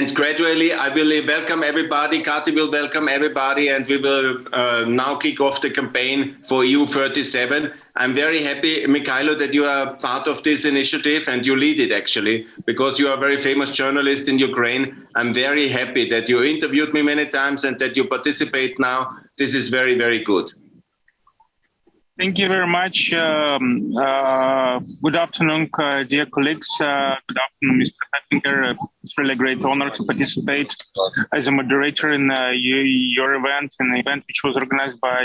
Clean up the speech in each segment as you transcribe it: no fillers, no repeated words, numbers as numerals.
And gradually, I will welcome everybody. Kati will welcome everybody, and we will now kick off the campaign for EU37. I'm very happy, Mikhailo, that you are part of this initiative and you lead it actually, because you are a very famous journalist in Ukraine. I'm very happy that you interviewed me many times and that you participate now. This is very, very good. Thank you very much. Good afternoon, dear colleagues. Good afternoon, Mr. Hettinger. It's really a great honor to participate as a moderator in your event, an event which was organized by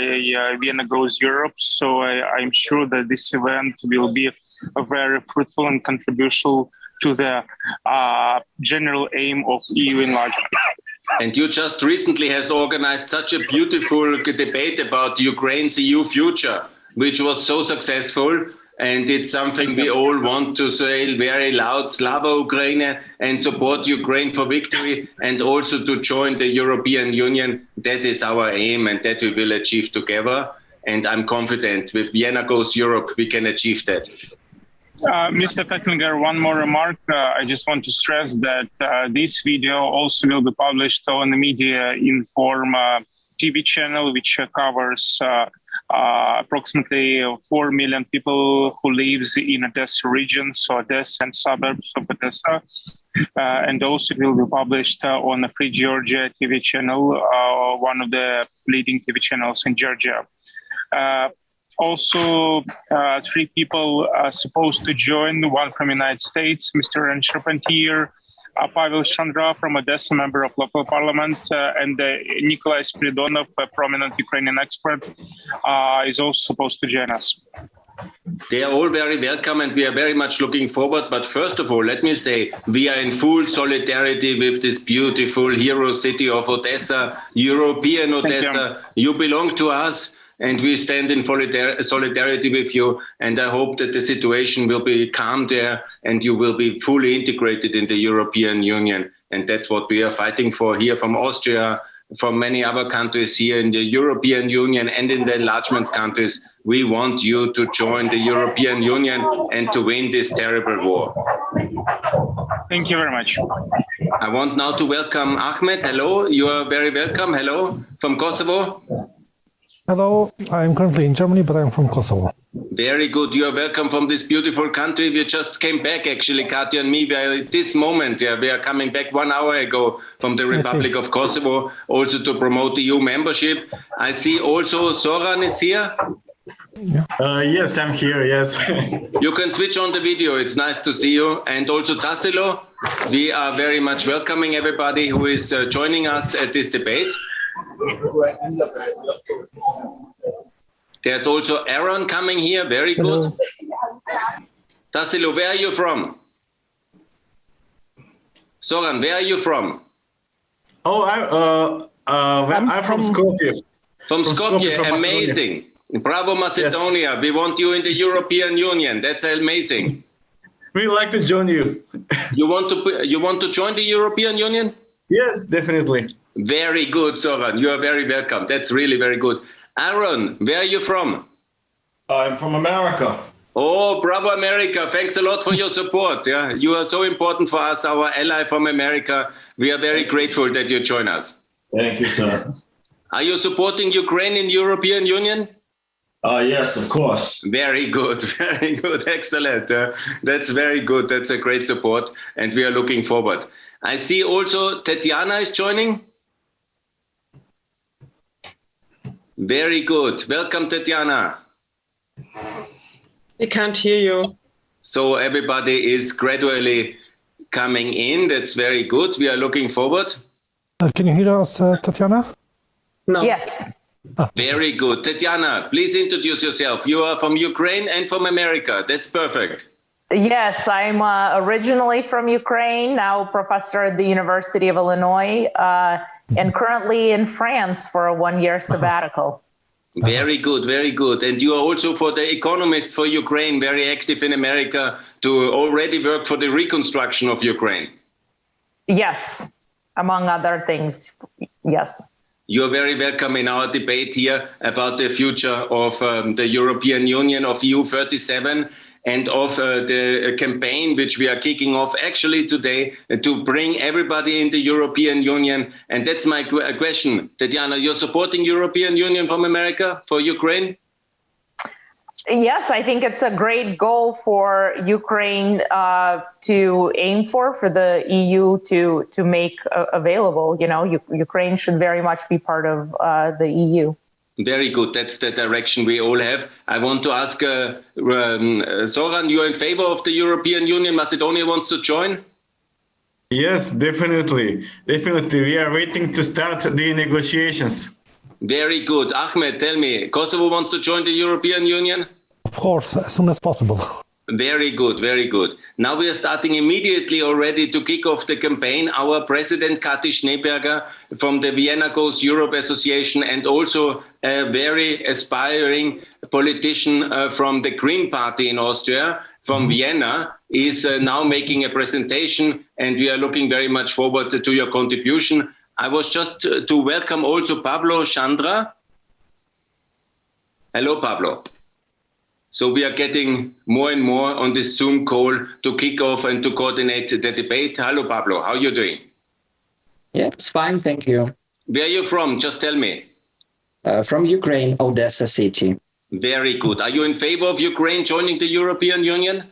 Vienna Goes Europe. So I'm sure that this event will be a very fruitful and controversial to the general aim of EU enlargement. And you just recently has organized such a beautiful debate about Ukraine's EU future, which was so successful, and it's something we all want to say very loud, Slava Ukraine, and support Ukraine for victory, and also to join the European Union. That is our aim, and that we will achieve together. And I'm confident with Vienna Goes Europe, we can achieve that. Mr. Fettlinger, one more remark. I just want to stress that this video also will be published on the MediaInform TV channel, which covers approximately 4 million people who lives in Odessa region, so Odessa and suburbs of Odessa. And also it will be published on the Free Georgia TV channel, one of the leading TV channels in Georgia. Also, 3 people are supposed to join, one from the United States, Mr. Charpentier, Pavel Chandra from Odessa, member of local parliament, and Nikolai Spiridonov, a prominent Ukrainian expert, is also supposed to join us. They are all very welcome and we are very much looking forward. But first of all, let me say, we are in full solidarity with this beautiful hero city of Odessa, European Odessa. You belong to us. And we stand in solidarity with you. And I hope that the situation will be calm there and you will be fully integrated in the European Union. And that's what we are fighting for here from Austria, from many other countries here in the European Union and in the enlargement countries. We want you to join the European Union and to win this terrible war. Thank you very much. I want now to welcome Ahmed. Hello, you are very welcome. Hello, from Kosovo. Hello, I'm currently in Germany, but I'm from Kosovo. Very good. You are welcome from this beautiful country. We just came back, actually, Katya and me. We are at this moment, we are coming back 1 hour ago from the Republic of Kosovo, also to promote EU membership. I see also Soran is here. Yes, I'm here, yes. You can switch on the video. It's nice to see you. And also Tassilo, we are very much welcoming everybody who is joining us at this debate. There's also Aaron coming here. Very good. Tassilo, where are you from? Soran, where are you from? Oh, I'm from Skopje. From Skopje, amazing. Bravo, Macedonia. Yes. We want you in the European Union. That's amazing. We'd like to join you. You want to join the European Union? Yes, definitely. Very good, Soran. You are very welcome. That's really very good. Aaron, where are you from? I'm from America. Oh, bravo, America. Thanks a lot for your support. Yeah, you are so important for us, our ally from America. We are very grateful that you join us. Thank you, sir. Are you supporting Ukraine in European Union? Yes, of course. Very good. Very good. Excellent. That's very good. That's a great support. And we are looking forward. I see also Tatiana is joining. Very good. Welcome, Tatiana. We can't hear you. So everybody is gradually coming in. That's very good. We are looking forward. Can you hear us, Tatiana? No. Yes. Very good. Tatiana, please introduce yourself. You are from Ukraine and from America. That's perfect. Yes, I'm originally from Ukraine, now professor at the University of Illinois, and currently in France for a 1-year sabbatical. Very good, very good. And you are also for the Economist for Ukraine, very active in America to already work for the reconstruction of Ukraine. Yes, among other things, yes. You are very welcome in our debate here about the future of the European Union, of EU37. and of the campaign which we are kicking off actually today to bring everybody in the European Union. And that's my question. Tatiana, you're supporting European Union from America for Ukraine? Yes, I think it's a great goal for Ukraine to aim for the EU to make available. You know, Ukraine should very much be part of the EU. Very good. That's the direction we all have. I want to ask Zoran, you're in favor of the European Union? Macedonia wants to join? Yes, definitely. Definitely. We are waiting to start the negotiations. Very good. Ahmed, tell me, Kosovo wants to join the European Union? Of course, as soon as possible. Very good, very good. Now we are starting immediately already to kick off the campaign. Our president, Kati Schneeberger, from the Vienna Goes Europe Association, and also a very aspiring politician from the Green Party in Austria, from Vienna, is now making a presentation, and we are looking very much forward to your contribution. I was just to welcome also Pablo Chandra. Hello, Pablo. So we are getting more and more on this Zoom call to kick off and to coordinate the debate. Hello, Pablo. How are you doing? Yeah, it's fine. Thank you. Where are you from? Just tell me. From Ukraine, Odessa city. Very good. Are you in favor of Ukraine joining the European Union?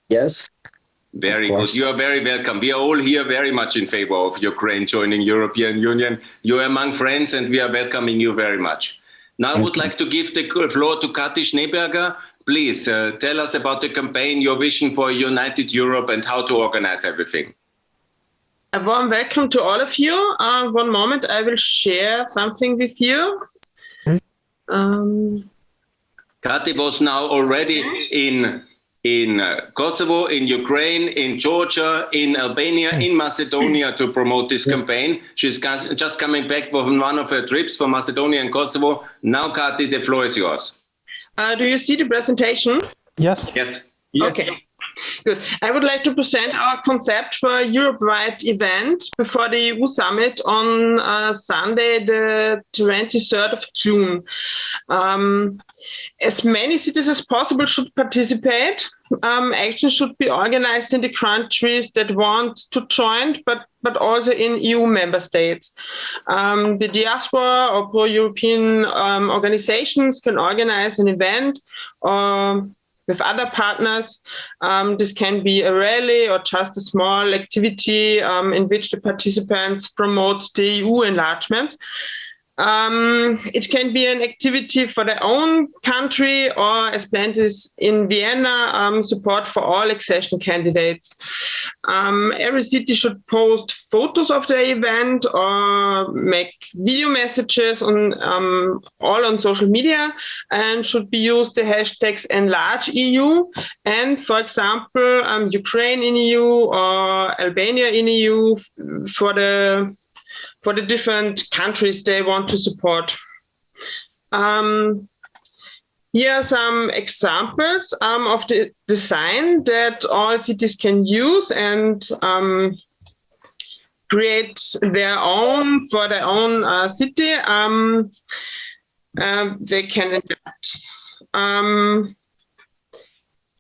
Yes. Very good. You are very welcome. We are all here very much in favor of Ukraine joining European Union. You are among friends and we are welcoming you very much. Now I would like to give the floor to Kati Schneeberger. Please tell us about the campaign, your vision for a united Europe and how to organize everything. A warm welcome to all of you. One moment, I will share something with you. Kati was now already in Kosovo, in Ukraine, in Georgia, in Albania, in Macedonia to promote this campaign. She's just coming back from one of her trips from Macedonia and Kosovo. Now, Kati, the floor is yours. Do you see the presentation? Yes. Yes. Okay, good. I would like to present our concept for a Europe-wide event before the EU summit on Sunday, the 23rd of June. As many cities as possible should participate. Action should be organized in the countries that want to join, but also in EU member states. The diaspora or pro-European organizations can organize an event with other partners. This can be a rally or just a small activity in which the participants promote the EU enlargement. It can be an activity for their own country or, as planned is in Vienna, support for all accession candidates. Every city should post photos of the event or make video messages on all on social media, and should be used the hashtags enlarge.eu and, for example, Ukraine in EU or Albania in EU for the different countries they want to support. Here are some examples of the design that all cities can use and create their own for their own city. They can adapt.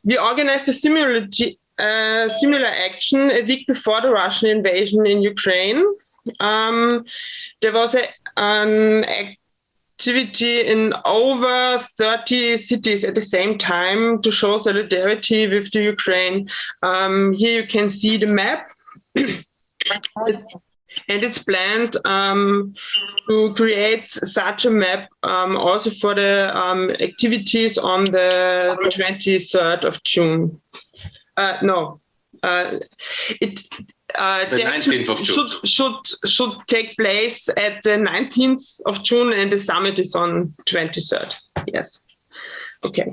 We organized a similar action a week before the Russian invasion in Ukraine. There was an activity in over 30 cities at the same time to show solidarity with the Ukraine. Here you can see the map. And it's planned to create such a map also for the activities on the 23rd of June. The 19th of June. Should take place at the 19th of June, and the summit is on 23rd. Yes. Okay.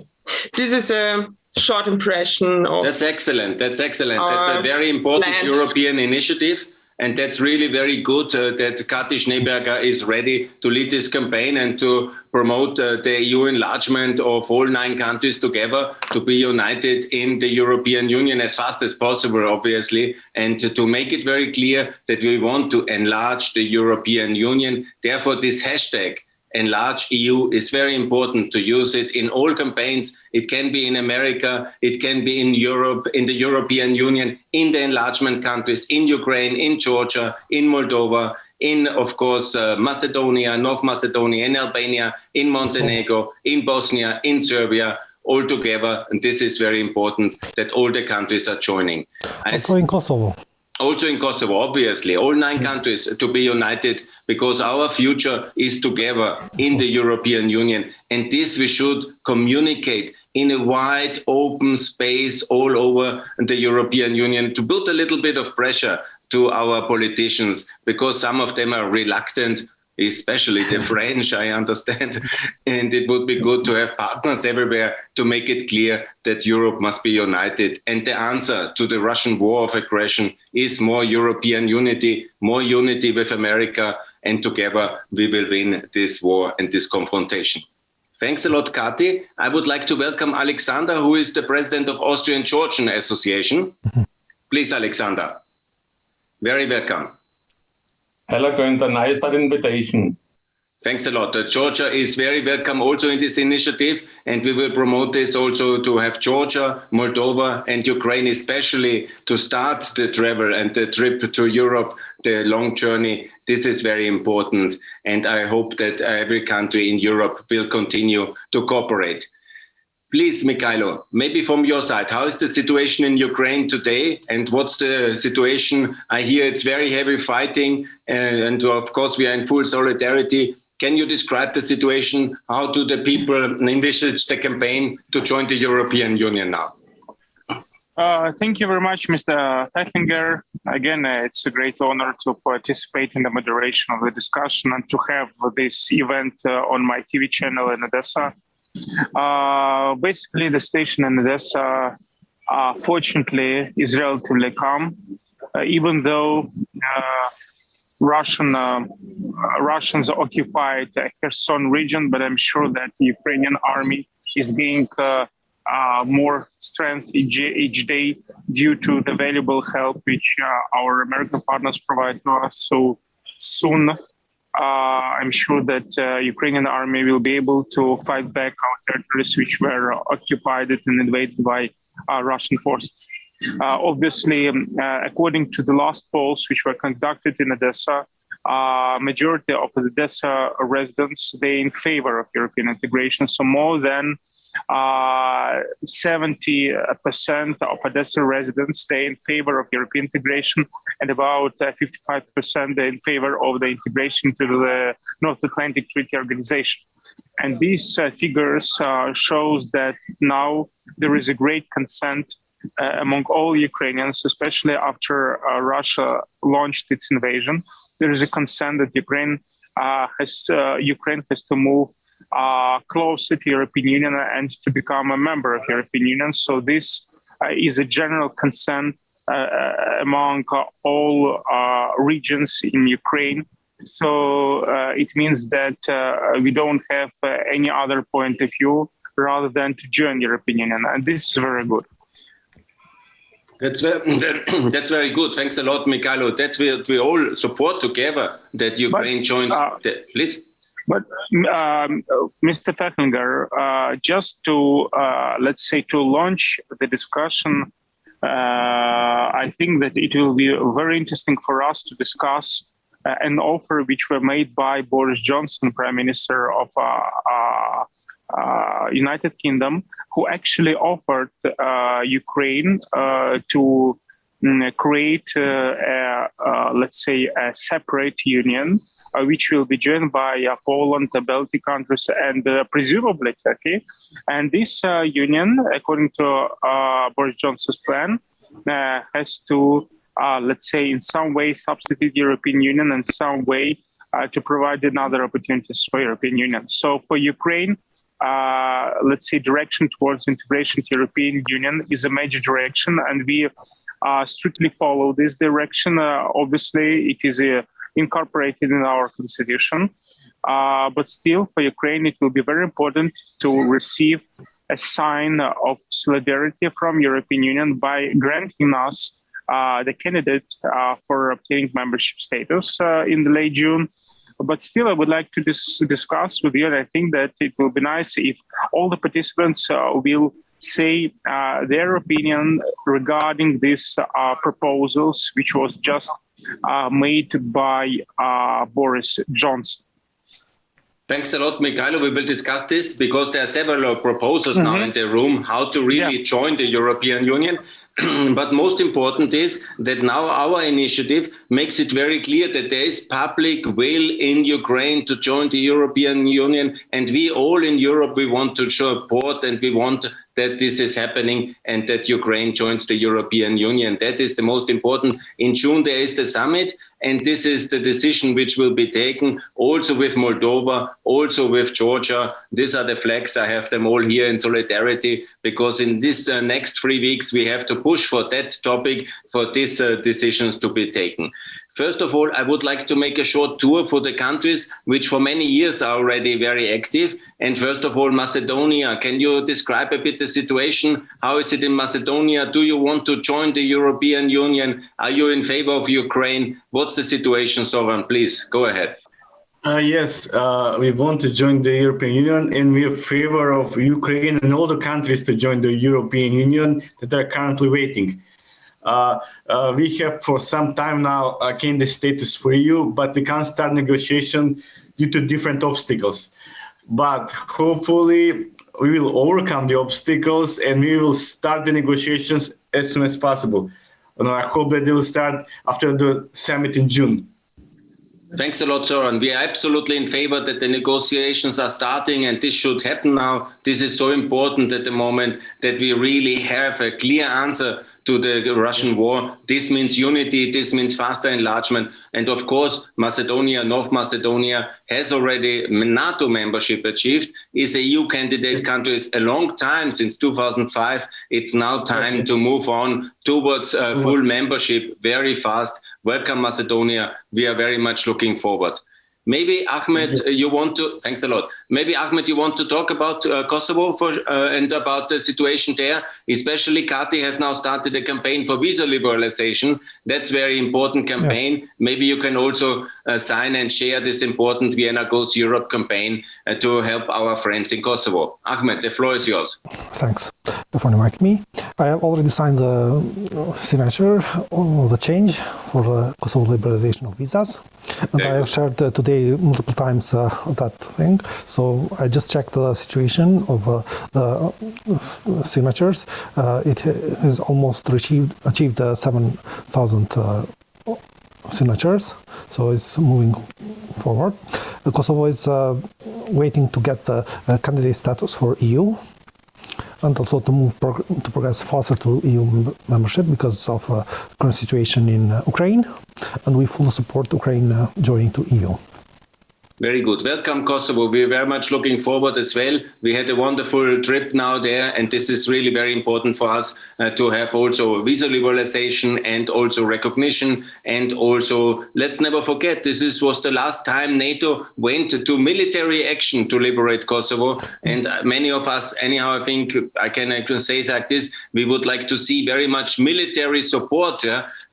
This is a short impression of. That's excellent. That's excellent. That's a very important European initiative. And that's really very good that Kati Schneeberger is ready to lead this campaign and to promote the EU enlargement of all 9 countries together to be united in the European Union as fast as possible, obviously, and to make it very clear that we want to enlarge the European Union. Therefore, this hashtag enlarge EU is very important to use it in all campaigns. It can be in America, it can be in Europe, in the European Union, in the enlargement countries, in Ukraine, in Georgia, in Moldova, in, of course, Macedonia, North Macedonia, in Albania, in Montenegro, in Bosnia, in Serbia, all together. And this is very important that all the countries are joining. Also in Kosovo. Also in Kosovo, obviously, all 9 countries to be united, because our future is together in the European Union. And this we should communicate in a wide open space all over the European Union to put a little bit of pressure to our politicians, because some of them are reluctant, especially the French, I understand. And it would be good to have partners everywhere to make it clear that Europe must be united. And the answer to the Russian war of aggression is more European unity, more unity with America, and together we will win this war and this confrontation. Thanks a lot, Kati. I would like to welcome Alexander, who is the president of Austrian Georgian Association. Please, Alexander. Very welcome. Hello, Günther. Nice for the invitation. Thanks a lot. Georgia is very welcome also in this initiative, and we will promote this also to have Georgia, Moldova, and Ukraine especially to start the travel and the trip to Europe, the long journey. This is very important, and I hope that every country in Europe will continue to cooperate. Please, Mikhailo, maybe from your side, how is the situation in Ukraine today, and what's the situation? I hear it's very heavy fighting, and of course we are in full solidarity. Can you describe the situation? How do the people envisage the campaign to join the European Union now? Thank you very much, Mr. Fechinger. Again, it's a great honor to participate in the moderation of the discussion and to have this event on my TV channel in Odessa. Basically, the station in Odessa, fortunately, is relatively calm, even though Russians occupied the Kherson region, but I'm sure that the Ukrainian army is gaining more strength each day due to the valuable help which our American partners provide to us. So soon, I'm sure that Ukrainian army will be able to fight back our territories which were occupied and invaded by Russian forces. Obviously, according to the last polls which were conducted in Odessa, majority of the Odessa residents, they in favor of European integration. So more than 70% of Odessa residents, they in favor of European integration, and about 55% they in favor of the integration to the North Atlantic Treaty Organization. And these figures shows that now there is a great consent among all Ukrainians, especially after Russia launched its invasion. There is a consent that Ukraine has to move closer to European Union and to become a member of European Union. So this is a general consent among all regions in Ukraine. So it means that we don't have any other point of view rather than to join European Union, and this is very good. That's very good. Thanks a lot, Mikhailo. That we all support together that Ukraine joins. Please. But Mr. Fechinger, just to, let's say, to launch the discussion, I think that it will be very interesting for us to discuss an offer which were made by Boris Johnson, Prime Minister of United Kingdom, who actually offered Ukraine to create, let's say, a separate union, which will be joined by Poland, the Baltic countries, and presumably Turkey. And this union, according to Boris Johnson's plan, has to, let's say, in some way substitute European Union and some way to provide another opportunities for European Union. So for Ukraine, let's say, direction towards integration to European Union is a major direction, and we strictly follow this direction. Obviously, it is incorporated in our constitution, but still, for Ukraine, it will be very important to receive a sign of solidarity from European Union by granting us the candidate for obtaining membership status in the late June. But still, I would like to discuss with you, and I think that it will be nice if all the participants will say their opinion regarding these proposals, which was just made by Boris Johnson. Thanks a lot, Mikhailo. We will discuss this because there are several proposals now in the room how to really join the European Union. But most important is that now our initiative makes it very clear that there is public will in Ukraine to join the European Union. And we all in Europe, we want to support and we want that this is happening and that Ukraine joins the European Union. That is the most important. In June, there is the summit. And this is the decision which will be taken also with Moldova, also with Georgia. These are the flags. I have them all here in solidarity, because in this next 3 weeks, we have to push for that topic, for these decisions to be taken. First of all, I would like to make a short tour for the countries which for many years are already very active. And first of all, Macedonia. Can you describe a bit the situation? How is it in Macedonia? Do you want to join the European Union? Are you in favor of Ukraine? What's the situation, Soran? Please, go ahead. Yes, we want to join the European Union, and we are in favor of Ukraine and all the countries to join the European Union that are currently waiting. We have for some time now gained the status for EU, but we can't start negotiation due to different obstacles. But hopefully we will overcome the obstacles and we will start the negotiations as soon as possible. And I hope that they will start after the summit in June. Thanks a lot, Soran. We are absolutely in favor that the negotiations are starting, and this should happen now. This is so important at the moment that we really have a clear answer to the Russian war. This means unity, this means faster enlargement. And of course, Macedonia, North Macedonia has already NATO membership achieved, is a EU candidate country a long time, since 2005. It's now time to move on towards full membership very fast. Welcome, Macedonia. We are very much looking forward. Maybe Ahmed, you want to, thanks a lot. Maybe Ahmed, you want to talk about Kosovo and about the situation there. Especially Kati has now started a campaign for visa liberalization. That's very important campaign. Yeah. Maybe you can also sign and share this important Vienna Goes Europe campaign to help our friends in Kosovo. Ahmed, the floor is yours. Thanks for inviting me. I have already signed the signature on the change for the Kosovo liberalization of visas. And I have shared today multiple times that thing. So I just checked the situation of the signatures. It has almost achieved 7,000 signatures. So it's moving forward. Kosovo is waiting to get the candidate status for EU, and also to progress faster to EU membership because of current situation in Ukraine, and we fully support Ukraine joining to EU. Very good. Welcome, Kosovo. We're very much looking forward as well. We had a wonderful trip now there, and this is really very important for us to have also visa liberalization and also recognition. And also, let's never forget, this was the last time NATO went to military action to liberate Kosovo. And many of us, anyhow, I think I can say like this, we would like to see very much military support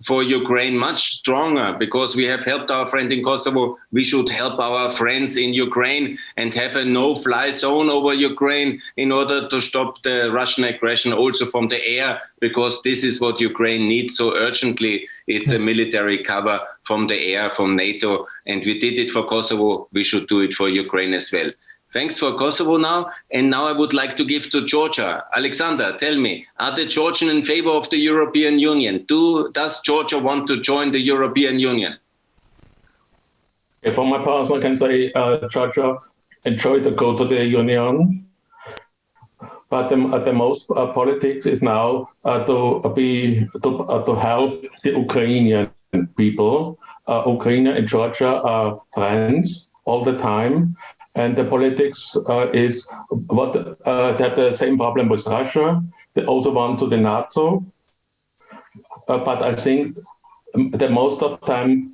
for Ukraine, much stronger, because we have helped our friend in Kosovo. We should help our friends in Ukraine and have a no-fly zone over Ukraine in order to stop the Russian aggression also from the air, because this is what Ukraine needs so urgently. It's a military cover from the air, from NATO, and we did it for Kosovo. We should do it for Ukraine as well. Thanks for Kosovo now. And now I would like to give to Georgia. Alexander, tell me, are the Georgians in favor of the European Union? Does Georgia want to join the European Union? For my part, I can say Georgia enjoyed to go to the Union, but the most politics is now to help the Ukrainian people. Ukraine and Georgia are friends all the time, and the politics is what they have the same problem with Russia. They also want to the NATO, but I think that most of the time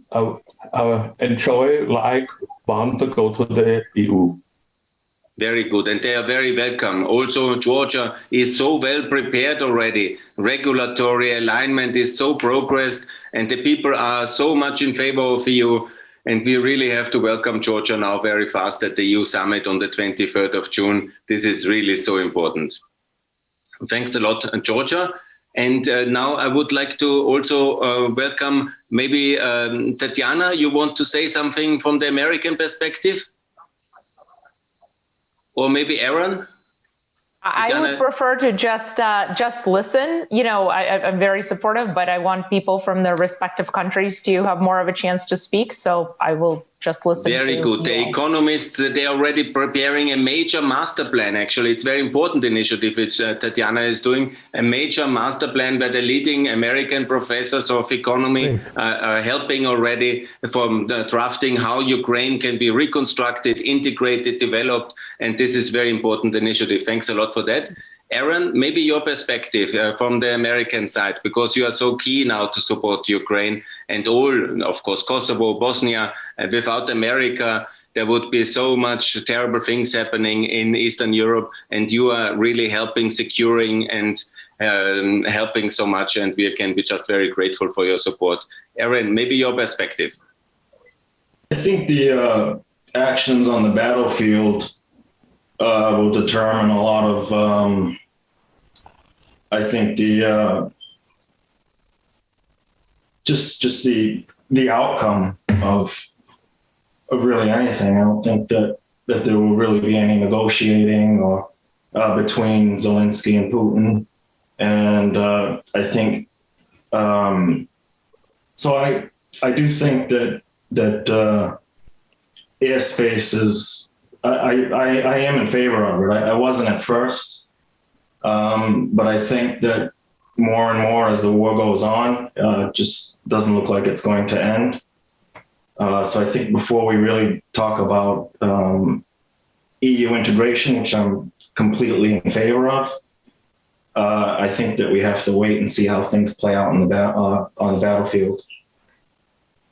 want to go to the EU. Very good, and they are very welcome. Also, Georgia is so well prepared already. Regulatory alignment is so progressed, and the people are so much in favor of EU. And we really have to welcome Georgia now very fast at the EU summit on the 23rd of June. This is really so important. Thanks a lot, Georgia. And now I would like to also welcome maybe Tatiana, you want to say something from the American perspective? Or maybe Aaron? I would prefer to just listen. You know, I'm very supportive, but I want people from their respective countries to have more of a chance to speak. So I will just listen. Very good. The economists, they're already preparing a major master plan. Actually, it's a very important initiative which Tatiana is doing, a major master plan where the leading American professors of economy are helping already from the drafting how Ukraine can be reconstructed, integrated, developed. And this is very important initiative. Thanks a lot for that. Aaron, maybe your perspective from the American side, because you are so keen now to support Ukraine and all, of course, Kosovo, Bosnia. Without America, there would be so much terrible things happening in Eastern Europe, and you are really helping, securing and helping so much, and we can be just very grateful for your support. Aaron, maybe your perspective. I think the actions on the battlefield will determine a lot of, I think just the outcome of really anything. I don't think that there will really be any negotiating or between Zelensky and Putin. And I think so. I do think that airspace is. I am in favor of it. I wasn't at first, but I think that more and more as the war goes on, it just doesn't look like it's going to end. So I think before we really talk about EU integration, which I'm completely in favor of, I think that we have to wait and see how things play out on the battlefield.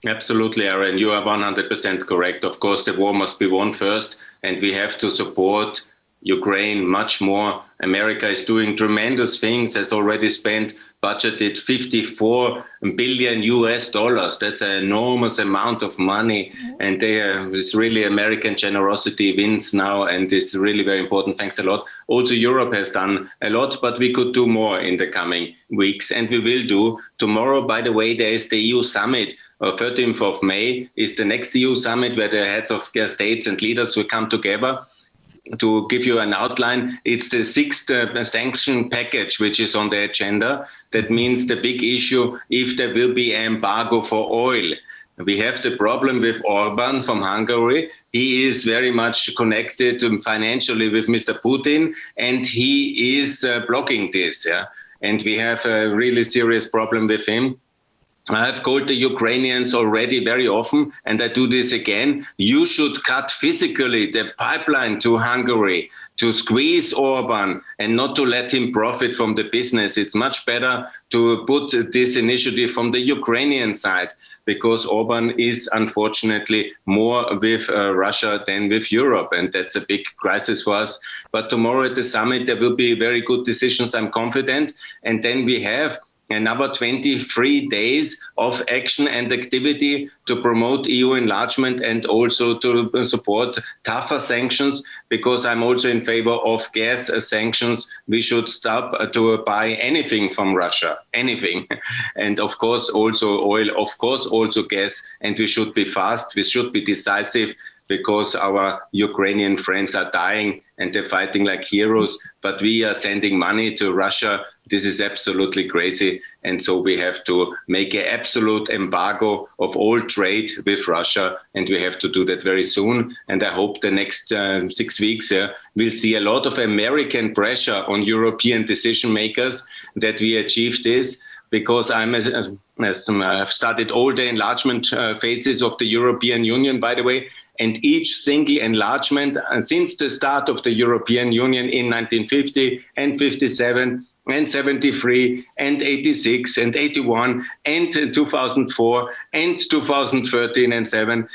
Absolutely, Aaron. You are 100% correct. Of course, the war must be won first, and we have to support Ukraine much more. America is doing tremendous things, has already budgeted $54 billion US. That's an enormous amount of money. And this really American generosity wins now, and it's really very important. Thanks a lot. Also, Europe has done a lot, but we could do more in the coming weeks, and we will do. Tomorrow, by the way, there is the EU summit. 13th of May is the next EU summit where the heads of states and leaders will come together. To give you an outline, it's the 6th sanction package which is on the agenda. That means the big issue if there will be an embargo for oil. We have the problem with Orban from Hungary. He is very much connected financially with Mr. Putin, and he is blocking this. Yeah? And we have a really serious problem with him. I have called the Ukrainians already very often, and I do this again. You should cut physically the pipeline to Hungary to squeeze Orban and not to let him profit from the business. It's much better to put this initiative from the Ukrainian side, because Orban is unfortunately more with Russia than with Europe, and that's a big crisis for us. But tomorrow at the summit, there will be very good decisions, I'm confident. And then we have another 23 days of action and activity to promote EU enlargement and also to support tougher sanctions, because I'm also in favor of gas sanctions. We should stop to buy anything from Russia, anything. And of course also oil, of course also gas, and we should be fast, we should be decisive, because our Ukrainian friends are dying and they're fighting like heroes, but we are sending money to Russia. This is absolutely crazy. And so we have to make an absolute embargo of all trade with Russia, and we have to do that very soon. And I hope the next 6 weeks we'll see a lot of American pressure on European decision makers that we achieve this, because I've studied all the enlargement phases of the European Union, by the way, and each single enlargement since the start of the European Union in 1950 and 57 and 73 and 86 and 81 and 2004 and 2013 and 7.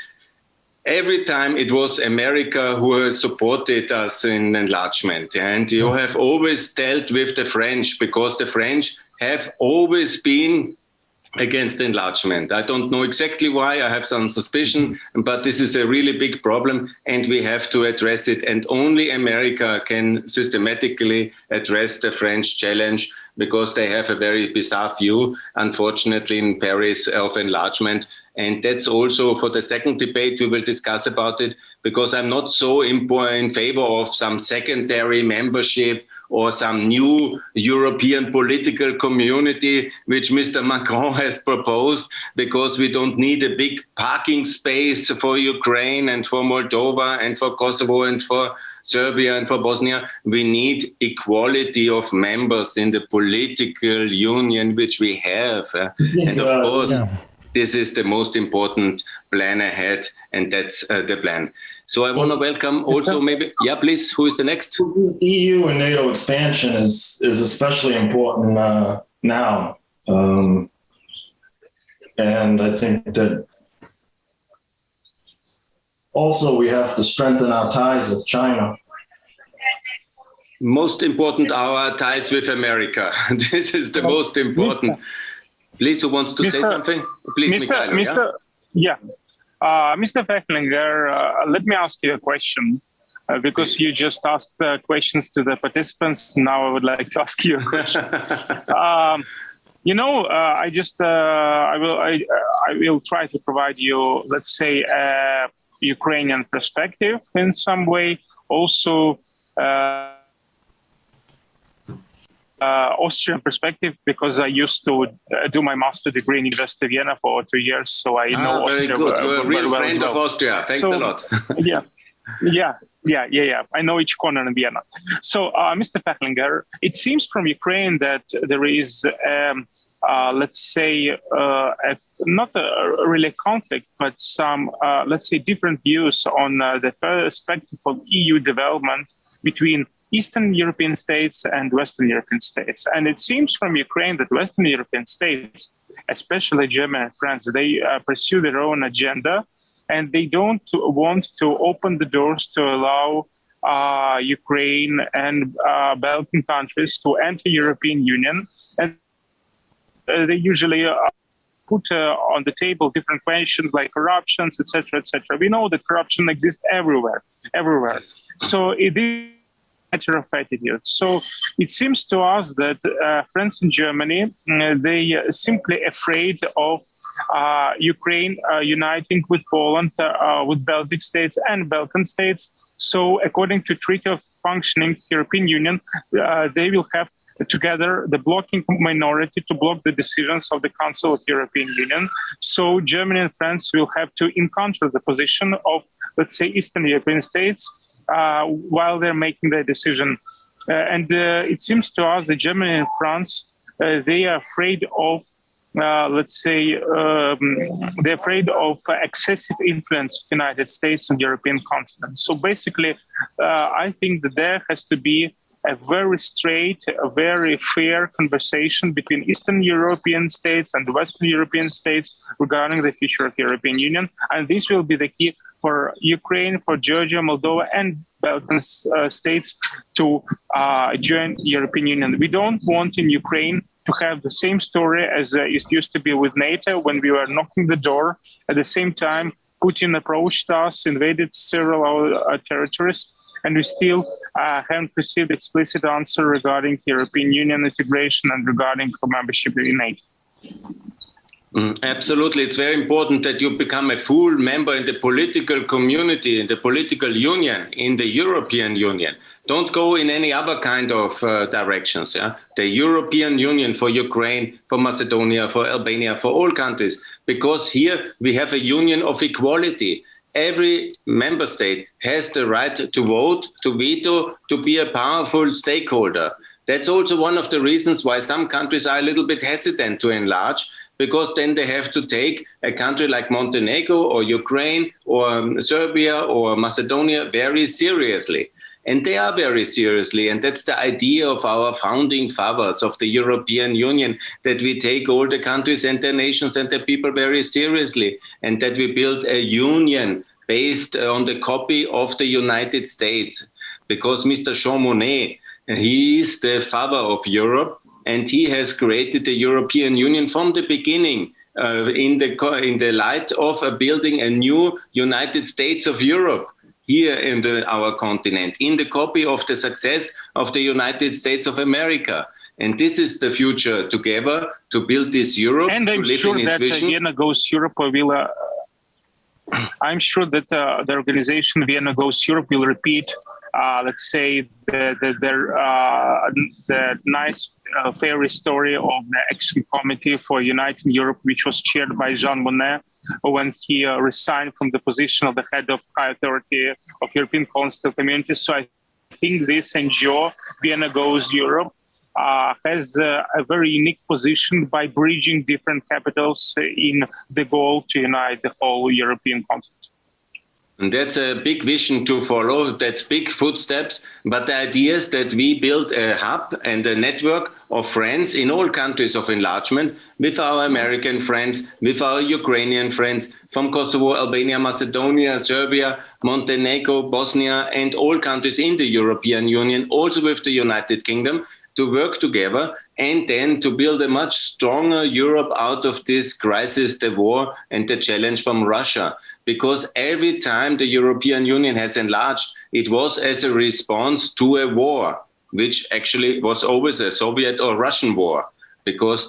Every time it was America who has supported us in enlargement. And you have always dealt with the French, because the French have always been against enlargement. I don't know exactly why, I have some suspicion, but this is a really big problem and we have to address it. And only America can systematically address the French challenge, because they have a very bizarre view, unfortunately, in Paris of enlargement. And that's also for the second debate, we will discuss about it, because I'm not so in favor of some secondary membership or some new European political community, which Mr. Macron has proposed, because we don't need a big parking space for Ukraine and for Moldova and for Kosovo and for Serbia and for Bosnia. We need equality of members in the political union which we have. And of course, this is the most important plan ahead, and that's the plan. So I want to welcome also maybe, yeah, please, who is the next? EU and NATO expansion is especially important now. And I think that also we have to strengthen our ties with China. Most important, our ties with America. This is the most important. Please, who wants to say something? Please, Mikhailo, Mr. Fechlinger, let me ask you a question, because you just asked questions to the participants. Now I would like to ask you a question. I will try to provide you, let's say, a Ukrainian perspective in some way. Also, Austrian perspective, because I used to do my master degree in University of Vienna for 2 years, so I know Austria very good. You're a real well friend of Austria. Thanks a lot. Yeah. I know each corner in Vienna. So, Mr. Fechlinger, it seems from Ukraine that there is, let's say, not really a conflict, but some, let's say, different views on the perspective of EU development between Eastern European states and Western European states. And it seems from Ukraine that Western European states, especially Germany and France, they pursue their own agenda, and they don't want to open the doors to allow Ukraine and Balkan countries to enter European Union. And they usually put on the table different questions like corruptions, etc., etc. We know that corruption exists everywhere. So it is matter of attitude. So it seems to us that France and Germany, they are simply afraid of Ukraine uniting with Poland, with Baltic states and Balkan states. So according to Treaty of Functioning European Union, they will have together the blocking minority to block the decisions of the Council of European Union. So Germany and France will have to encounter the position of, let's say, Eastern European states while they're making their decision. And it seems to us that Germany and France, they are afraid of, let's say, they're afraid of excessive influence of the United States on the European continent. So basically, I think that there has to be a very straight, a very fair conversation between Eastern European states and the Western European states regarding the future of the European Union. And this will be the key for Ukraine, for Georgia, Moldova, and Balkan states to join the European Union. We don't want in Ukraine to have the same story as it used to be with NATO when we were knocking the door. At the same time, Putin approached us, invaded several our territories, and we still haven't received explicit answer regarding European Union integration and regarding membership in NATO. Absolutely. It's very important that you become a full member in the political community, in the political union, in the European Union. Don't go in any other kind of directions. Yeah? The European Union for Ukraine, for Macedonia, for Albania, for all countries, because here we have a union of equality. Every member state has the right to vote, to veto, to be a powerful stakeholder. That's also one of the reasons why some countries are a little bit hesitant to enlarge, because then they have to take a country like Montenegro or Ukraine or Serbia or Macedonia very seriously. And they are very seriously. And that's the idea of our founding fathers of the European Union, that we take all the countries and their nations and their people very seriously, and that we build a union based on the copy of the United States. Because Mr. Jean Monnet, he is the father of Europe. and he has created the European Union from the beginning in the light of building a new United States of Europe here in our continent, in the copy of the success of the United States of America. And this is the future together to build this Europe. And I'm sure that Vienna Goes Europe will. I'm sure that the organization Vienna Goes Europe will repeat, let's say, the nice fairy story of the Action Committee for Uniting Europe, which was chaired by Jean Monnet when he resigned from the position of the head of High Authority of European Council Communities. So I think this NGO, Vienna Goes Europe, has a very unique position by bridging different capitals in the goal to unite the whole European continent. And that's a big vision to follow. That's big footsteps. But the idea is that we build a hub and a network of friends in all countries of enlargement, with our American friends, with our Ukrainian friends from Kosovo, Albania, Macedonia, Serbia, Montenegro, Bosnia, and all countries in the European Union, also with the United Kingdom, to work together and then to build a much stronger Europe out of this crisis, the war and the challenge from Russia. Because every time the European Union has enlarged, it was as a response to a war, which actually was always a Soviet or Russian war. Because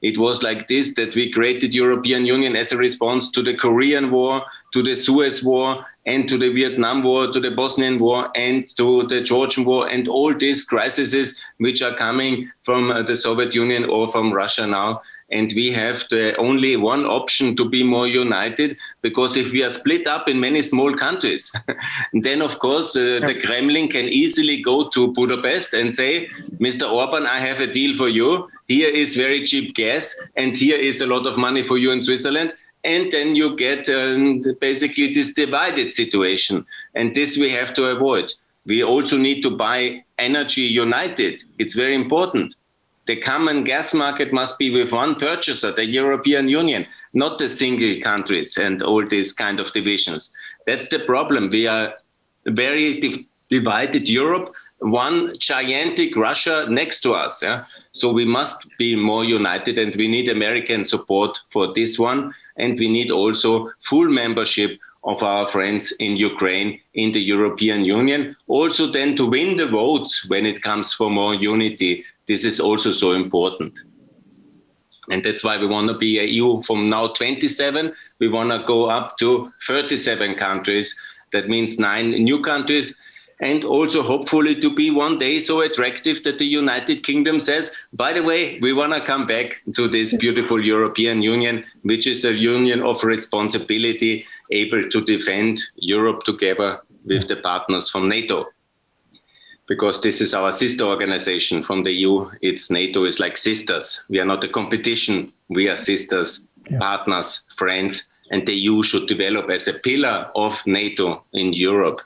it was like this, that we created European Union as a response to the Korean War, to the Suez War, and to the Vietnam War, to the Bosnian War, and to the Georgian War, and all these crises which are coming from the Soviet Union or from Russia now. And we have the only one option to be more united, because if we are split up in many small countries, then of course the Kremlin can easily go to Budapest and say, Mr. Orban, I have a deal for you. Here is very cheap gas, and here is a lot of money for you in Switzerland. And then you get basically this divided situation. And this we have to avoid. We also need to buy energy united. It's very important. The common gas market must be with one purchaser, the European Union, not the single countries and all these kind of divisions. That's the problem. We are very divided Europe, one gigantic Russia next to us. Yeah? So we must be more united, and we need American support for this one. And we need also full membership of our friends in Ukraine in the European Union. Also then to win the votes when it comes for more unity. This is also so important. And that's why we want to be a EU from now 27. We want to go up to 37 countries. That means 9 new countries. And also hopefully to be one day so attractive that the United Kingdom says, by the way, we want to come back to this beautiful European Union, which is a union of responsibility, able to defend Europe together with the partners from NATO. Because this is our sister organization from the EU. It's NATO is like sisters. We are not a competition. We are sisters, partners, friends, and the EU should develop as a pillar of NATO in Europe.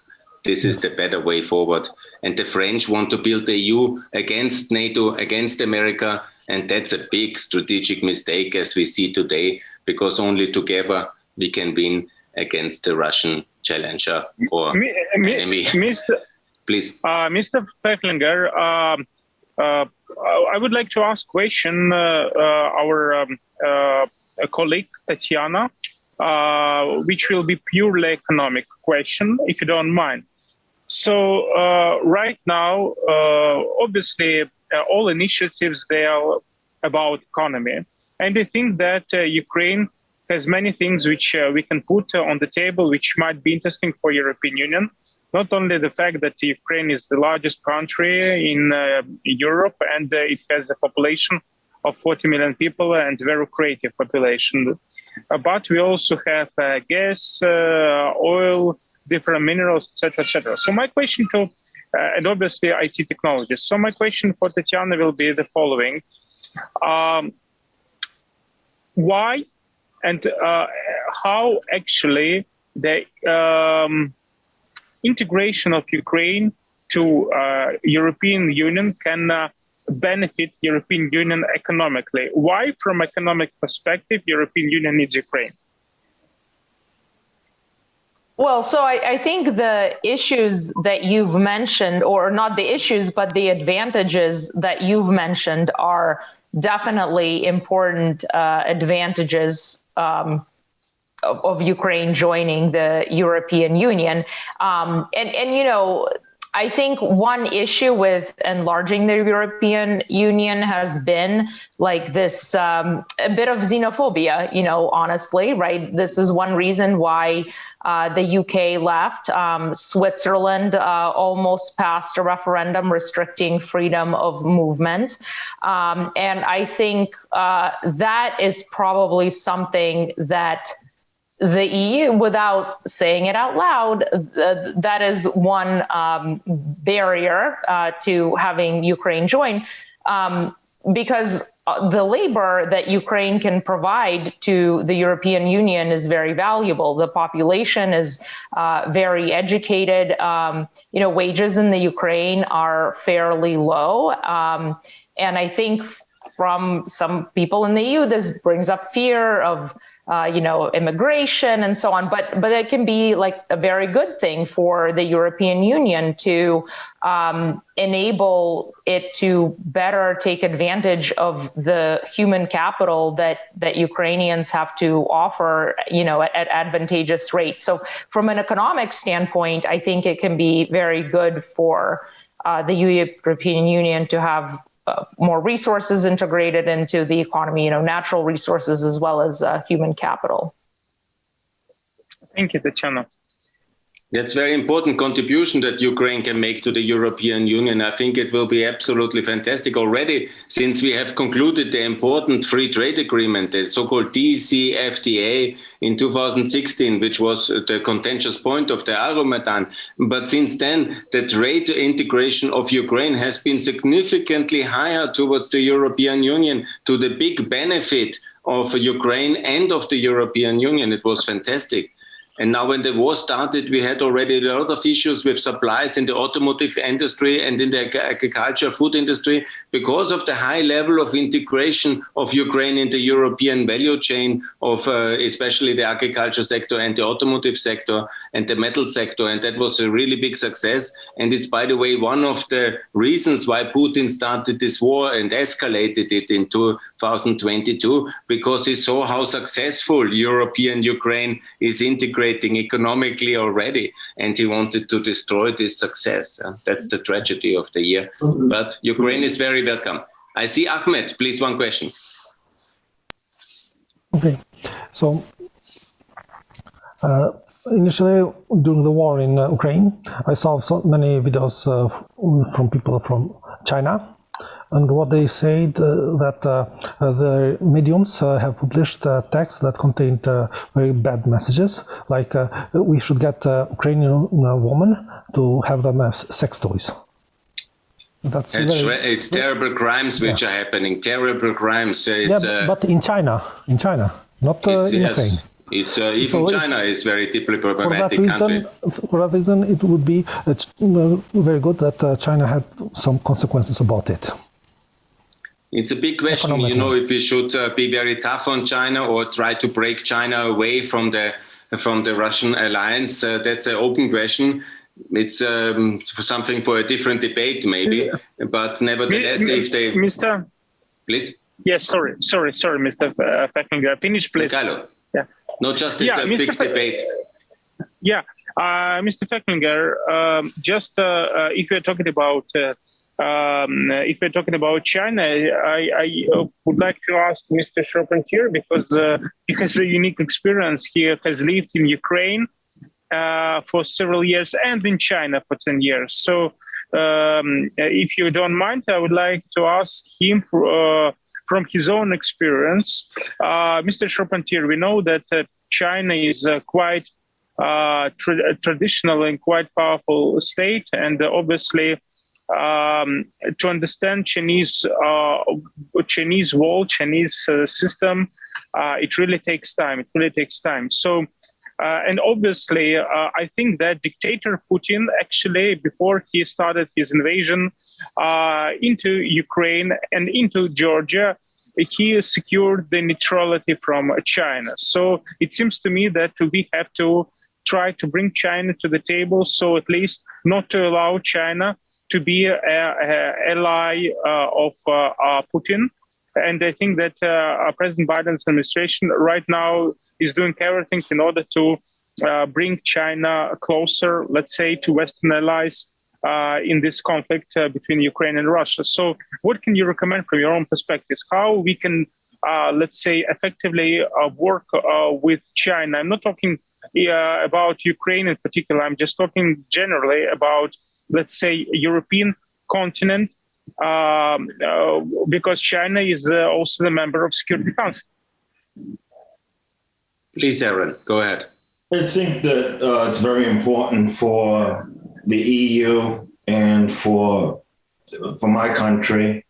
This is the better way forward. And the French want to build the EU against NATO, against America. And that's a big strategic mistake, as we see today, because only together we can win against the Russian challenger or enemy. Please. Mr. Fechlinger, I would like to ask a question our colleague, Tatiana, which will be purely economic question, if you don't mind. So right now, obviously, all initiatives, they are about economy. And I think that Ukraine has many things which we can put on the table, which might be interesting for European Union. Not only the fact that Ukraine is the largest country in Europe, and it has a population of 40 million people and very creative population. But we also have gas, oil, different minerals, etc., etc. So my question to, and obviously IT technologies. So my question for Tatiana will be the following. Why and how actually the integration of Ukraine to European Union can benefit European Union economically? Why, from economic perspective, European Union needs Ukraine? Well, so I think the issues that you've mentioned, or not the issues, but the advantages that you've mentioned are definitely important advantages of Ukraine joining the European Union. And you know, I think one issue with enlarging the European Union has been like this, a bit of xenophobia, you know, honestly, right? This is one reason why the UK left. Switzerland almost passed a referendum restricting freedom of movement. And I think that is probably something that the EU, without saying it out loud, that is one barrier to having Ukraine join, because the labor that Ukraine can provide to the European Union is very valuable. The population is very educated. You know, wages in the Ukraine are fairly low. And I think from some people in the EU, this brings up fear of you know, immigration and so on, but it can be like a very good thing for the European Union to enable it to better take advantage of the human capital that Ukrainians have to offer, you know, at advantageous rates. So from an economic standpoint, I think it can be very good for the European Union to have more resources integrated into the economy, you know, natural resources as well as human capital. Thank you, Tatiana. That's very important contribution that Ukraine can make to the European Union. I think it will be absolutely fantastic already, since we have concluded the important free trade agreement, the so-called DCFTA in 2016, which was the contentious point of the Euromaidan. But since then, the trade integration of Ukraine has been significantly higher towards the European Union, to the big benefit of Ukraine and of the European Union. It was fantastic. And now when the war started, we had already a lot of issues with supplies in the automotive industry and in the agriculture food industry, because of the high level of integration of Ukraine in the European value chain of especially the agriculture sector and the automotive sector and the metal sector. And that was a really big success. And it's, by the way, one of the reasons why Putin started this war and escalated it in 2022, because he saw how successful European Ukraine is integrating economically already, and he wanted to destroy this success. That's the tragedy of the year. But Ukraine is very welcome. I see Ahmed, please, one question. Okay, so initially during the war in Ukraine, I saw so many videos from people from China. And what they said that the mediums have published texts that contained very bad messages, like we should get Ukrainian women to have them as sex toys. It's terrible crimes which are happening. Terrible crimes. But in China, not in Ukraine. It's even so China is very deeply problematic country. For that reason, it would be very good that China had some consequences about it. It's a big question, you know, if we should be very tough on China or try to break China away from the Russian alliance. That's an open question. It's something for a different debate, maybe. But nevertheless, if they... Mr. Please? Yes, sorry, Mr. Feckinger. Finish, please. Carlo. Yeah. Not just this big debate. Yeah, Mr. Feckinger, just if you're talking about... if we're talking about China, I would like to ask Mr. Charpentier, because he has a unique experience. He has lived in Ukraine for several years and in China for 10 years. So if you don't mind, I would like to ask him from his own experience. Mr. Charpentier, we know that China is quite traditional and quite powerful state, and obviously to understand Chinese wall, Chinese system, it really takes time. So, and obviously, I think that dictator Putin, actually, before he started his invasion into Ukraine and into Georgia, he secured the neutrality from China. So it seems to me that we have to try to bring China to the table, so at least not to allow China to be an ally of Putin. And I think that President Biden's administration right now is doing everything in order to bring China closer, let's say, to Western allies in this conflict between Ukraine and Russia. So what can you recommend from your own perspectives? How we can, let's say, effectively work with China? I'm not talking about Ukraine in particular. I'm just talking generally about, let's say, European continent, because China is also a member of Security Council. Please, Aaron, go ahead. I think that it's very important for the EU and for my country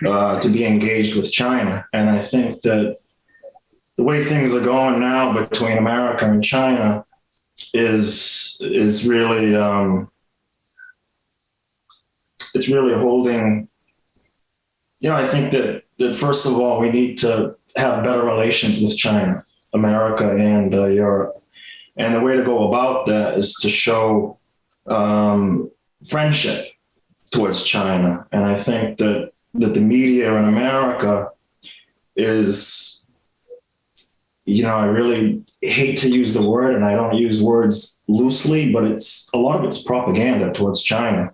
to be engaged with China. And I think that the way things are going now between America and China is really it's really holding. I think that first of all we need to have better relations with China, America, and Europe. And the way to go about that is to show friendship towards China. And I think that the media in America is, I really hate to use the word, and I don't use words loosely, but a lot of it's propaganda towards China.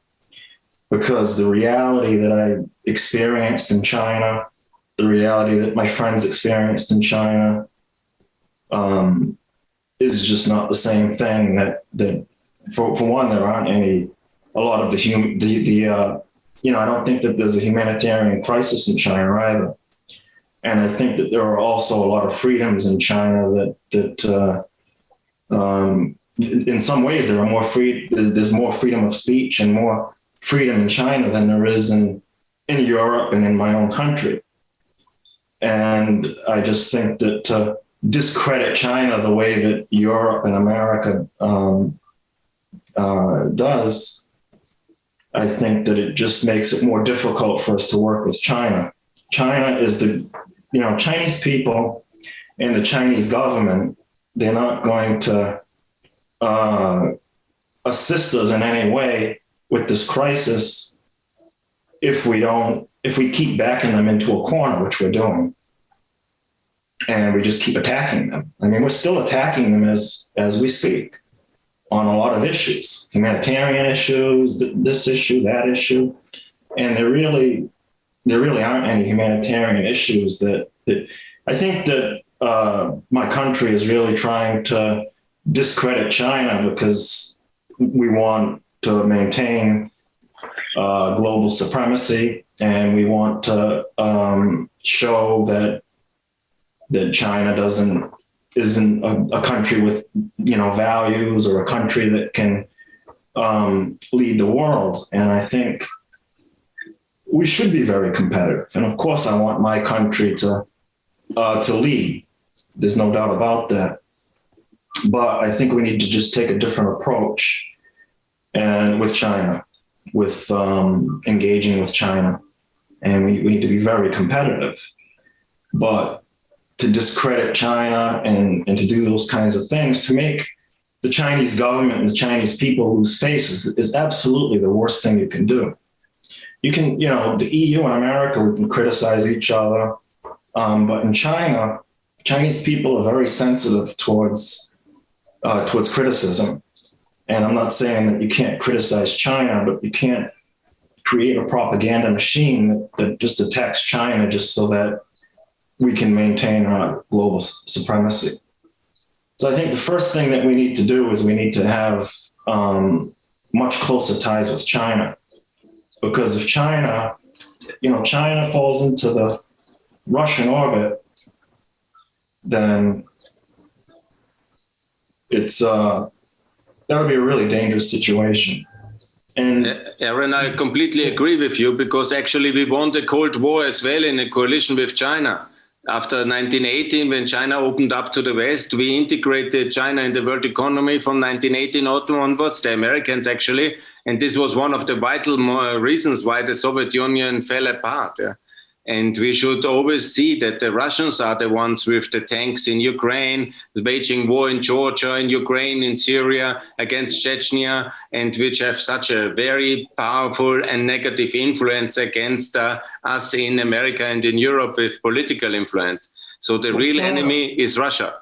Because the reality that I experienced in China, the reality that my friends experienced in China, is just not the same thing. That for one, there aren't a lot of I don't think that there's a humanitarian crisis in China either. And I think that there are also a lot of freedoms in China that in some ways there are there's more freedom of speech and more freedom in China than there is in Europe and in my own country. And I just think that to discredit China the way that Europe and America does, I think that it just makes it more difficult for us to work with China. China is Chinese people and the Chinese government, they're not going to assist us in any way with this crisis if we keep backing them into a corner, which we're doing, and we just keep attacking them. I mean, we're still attacking them as we speak on a lot of issues, humanitarian issues, this issue, that issue, and there really aren't any humanitarian issues that I think that my country is really trying to discredit China because we want to maintain global supremacy, and we want to show that China isn't a country with values, or a country that can lead the world. And I think we should be very competitive. And of course, I want my country to lead. There's no doubt about that. But I think we need to just take a different approach. And with China, with engaging with China, and we need to be very competitive. But to discredit China and to do those kinds of things, to make the Chinese government and the Chinese people lose face is absolutely the worst thing you can do. You can, the EU and America, we can criticize each other, but in China, Chinese people are very sensitive towards criticism. And I'm not saying that you can't criticize China, but you can't create a propaganda machine that just attacks China just so that we can maintain our global supremacy. So I think the first thing that we need to do is we need to have much closer ties with China. Because if China falls into the Russian orbit, then that would be a really dangerous situation. And Aaron, I completely agree with you, because actually we won the Cold War as well in a coalition with China. After 1918, when China opened up to the West, we integrated China in the world economy from 1918 onwards, the Americans actually. And this was one of the vital reasons why the Soviet Union fell apart. Yeah. And we should always see that the Russians are the ones with the tanks in Ukraine, waging war in Georgia, in Ukraine, in Syria, against Chechnya, and which have such a very powerful and negative influence against us in America and in Europe with political influence. So the real enemy is Russia.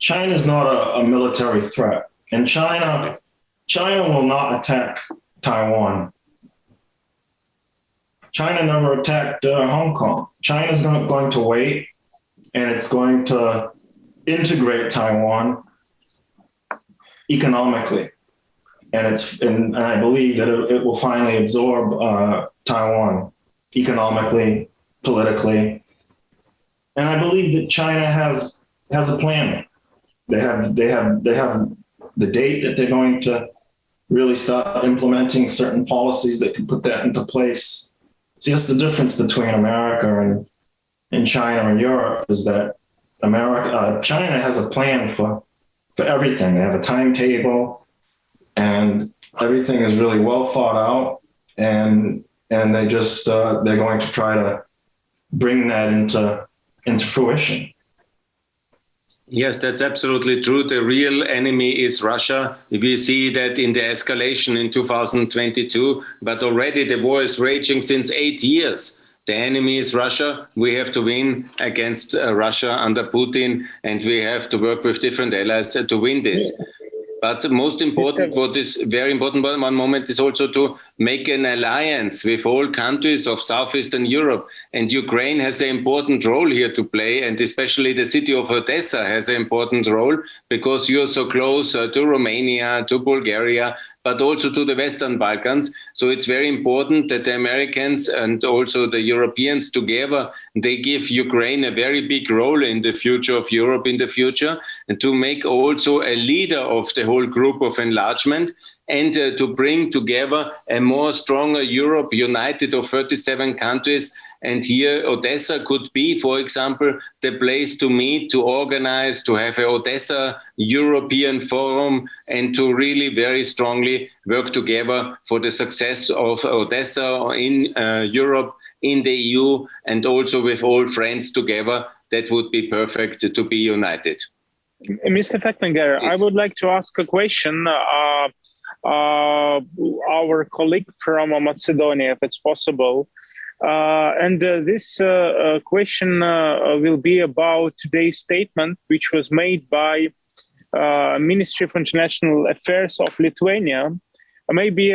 China is not a military threat. And China will not attack Taiwan. China never attacked Hong Kong. China's going to wait, and it's going to integrate Taiwan economically. And I believe that it will finally absorb Taiwan economically, politically. And I believe that China has a plan. They have the date that they're going to really start implementing certain policies that can put that into place. See, that's the difference between America and China and Europe, is that China has a plan for everything. They have a timetable, and everything is really well thought out, and they just they're going to try to bring that into fruition. Yes, that's absolutely true. The real enemy is Russia. We see that in the escalation in 2022, but already the war is raging since 8 years. The enemy is Russia. We have to win against Russia under Putin, and we have to work with different allies to win this. But most important, what is very important one moment, is also to make an alliance with all countries of Southeastern Europe. And Ukraine has an important role here to play, and especially the city of Odessa has an important role, because you're so close to Romania, to Bulgaria, but also to the Western Balkans. So it's very important that the Americans and also the Europeans together, they give Ukraine a very big role in the future of Europe in the future, and to make also a leader of the whole group of enlargement, and to bring together a more stronger Europe, united of 37 countries. And here Odessa could be, for example, the place to meet, to organize, to have an Odessa European Forum, and to really very strongly work together for the success of Odessa in Europe, in the EU, and also with all friends together. That would be perfect to be united. Mr. Fettlinger, yes. I would like to ask a question. Our colleague from Macedonia, if it's possible. This question will be about today's statement, which was made by Ministry of International Affairs of Lithuania. Maybe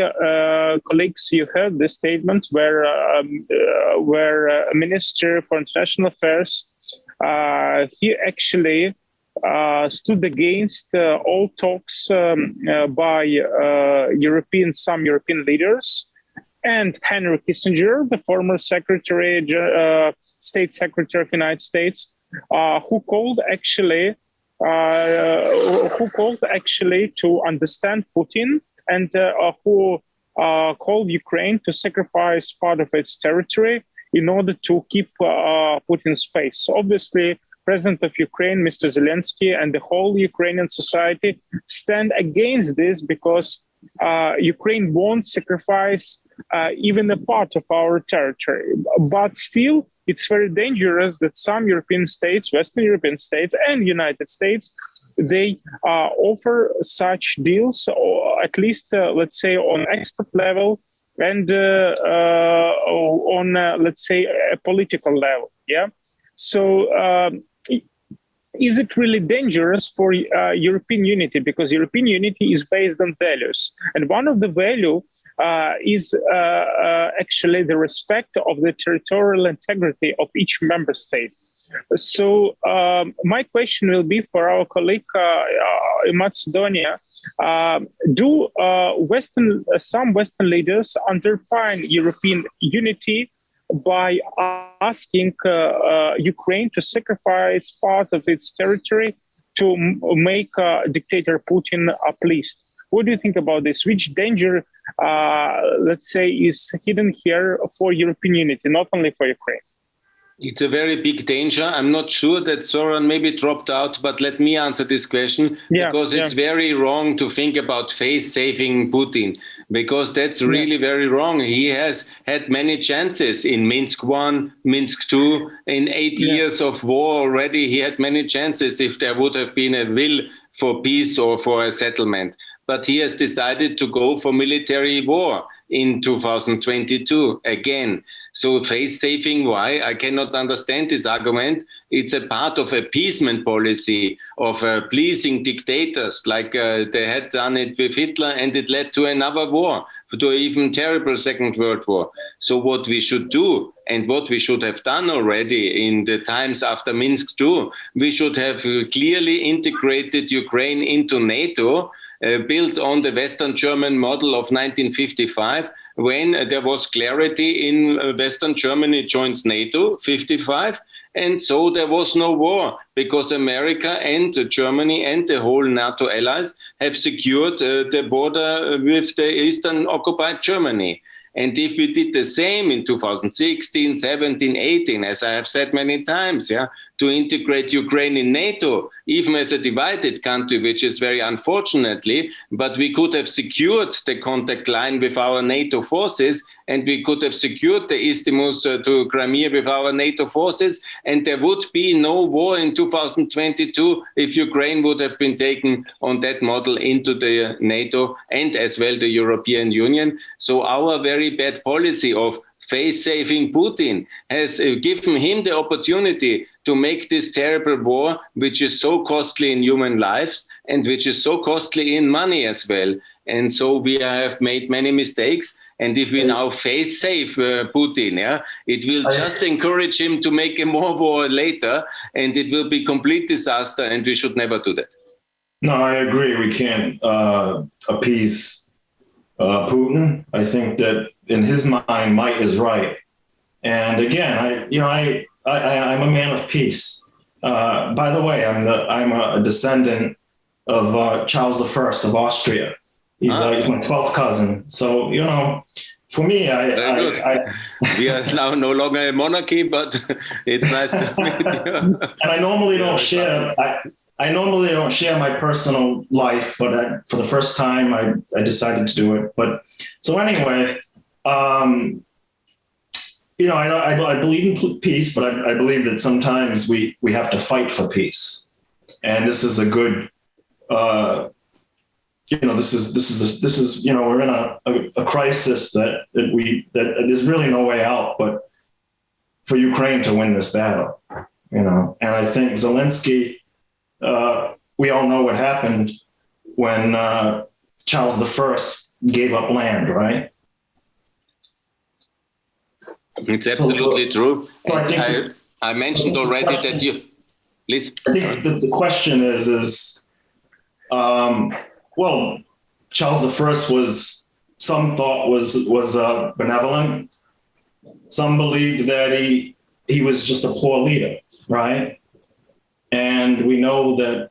colleagues, you heard this statement where a Minister for International Affairs, he actually stood against all talks by some European leaders, and Henry Kissinger, the former State Secretary of the United States, who called actually to understand Putin, and who called Ukraine to sacrifice part of its territory in order to keep Putin's face. So obviously, President of Ukraine, Mr. Zelensky, and the whole Ukrainian society stand against this, because Ukraine won't sacrifice even a part of our territory. But still, it's very dangerous that some European states, Western European states and United States, they offer such deals, or at least, let's say, on expert level and on, let's say, a political level. Yeah. So is it really dangerous for European unity? Because European unity is based on values. And one of the value is actually the respect of the territorial integrity of each member state. So my question will be for our colleague in Macedonia. Do some Western leaders underpin European unity by asking Ukraine to sacrifice part of its territory to make dictator Putin pleased? What do you think about this? Which danger, let's say, is hidden here for European unity, not only for Ukraine? It's a very big danger. I'm not sure that Soran maybe dropped out, but let me answer this question, because it's very wrong to think about face-saving Putin. because that's really very wrong. He has had many chances in Minsk 1, Minsk 2. In 8 years of war already, he had many chances if there would have been a will for peace or for a settlement. But he has decided to go for military war in 2022 again. So face saving, why? I cannot understand this argument. It's a part of appeasement policy of pleasing dictators, like they had done it with Hitler, and it led to another war, to an even terrible Second World War. So what we should do, and what we should have done already in the times after Minsk II, we should have clearly integrated Ukraine into NATO, built on the Western German model of 1955, when there was clarity in Western Germany joins NATO, 55, and so there was no war, because America and Germany and the whole NATO allies have secured the border with the Eastern occupied Germany. And if we did the same in 2016, 17, 18, as I have said many times, to integrate Ukraine in NATO, even as a divided country, which is very unfortunately, but we could have secured the contact line with our NATO forces, and we could have secured the isthmus to Crimea with our NATO forces, and there would be no war in 2022 if Ukraine would have been taken on that model into the NATO and as well the European Union. So our very bad policy of face-saving Putin has given him the opportunity to make this terrible war, which is so costly in human lives and which is so costly in money as well. And so we have made many mistakes. And if we now face-save Putin, it will just encourage him to make a more war later, and it will be complete disaster, and we should never do that. No, I agree. We can't appease Putin. I think that in his mind, might is right. And again, I'm a man of peace. By the way, I'm a descendant of Charles I of Austria. He's my 12th cousin. So, for me, we are now no longer a monarchy, but it's nice to meet you. And I normally don't share. I normally don't share my personal life, but for the first time, I decided to do it. But so anyway, I believe in peace, but I believe that sometimes we have to fight for peace, and this is a good. This is we're in a crisis that there's really no way out but for Ukraine to win this battle, and I think Zelensky, we all know what happened when Charles I gave up land, right? It's absolutely true. So I mentioned already that you, please. I think the question is well, Charles I was, some thought was benevolent. Some believed that he was just a poor leader, right? And we know that,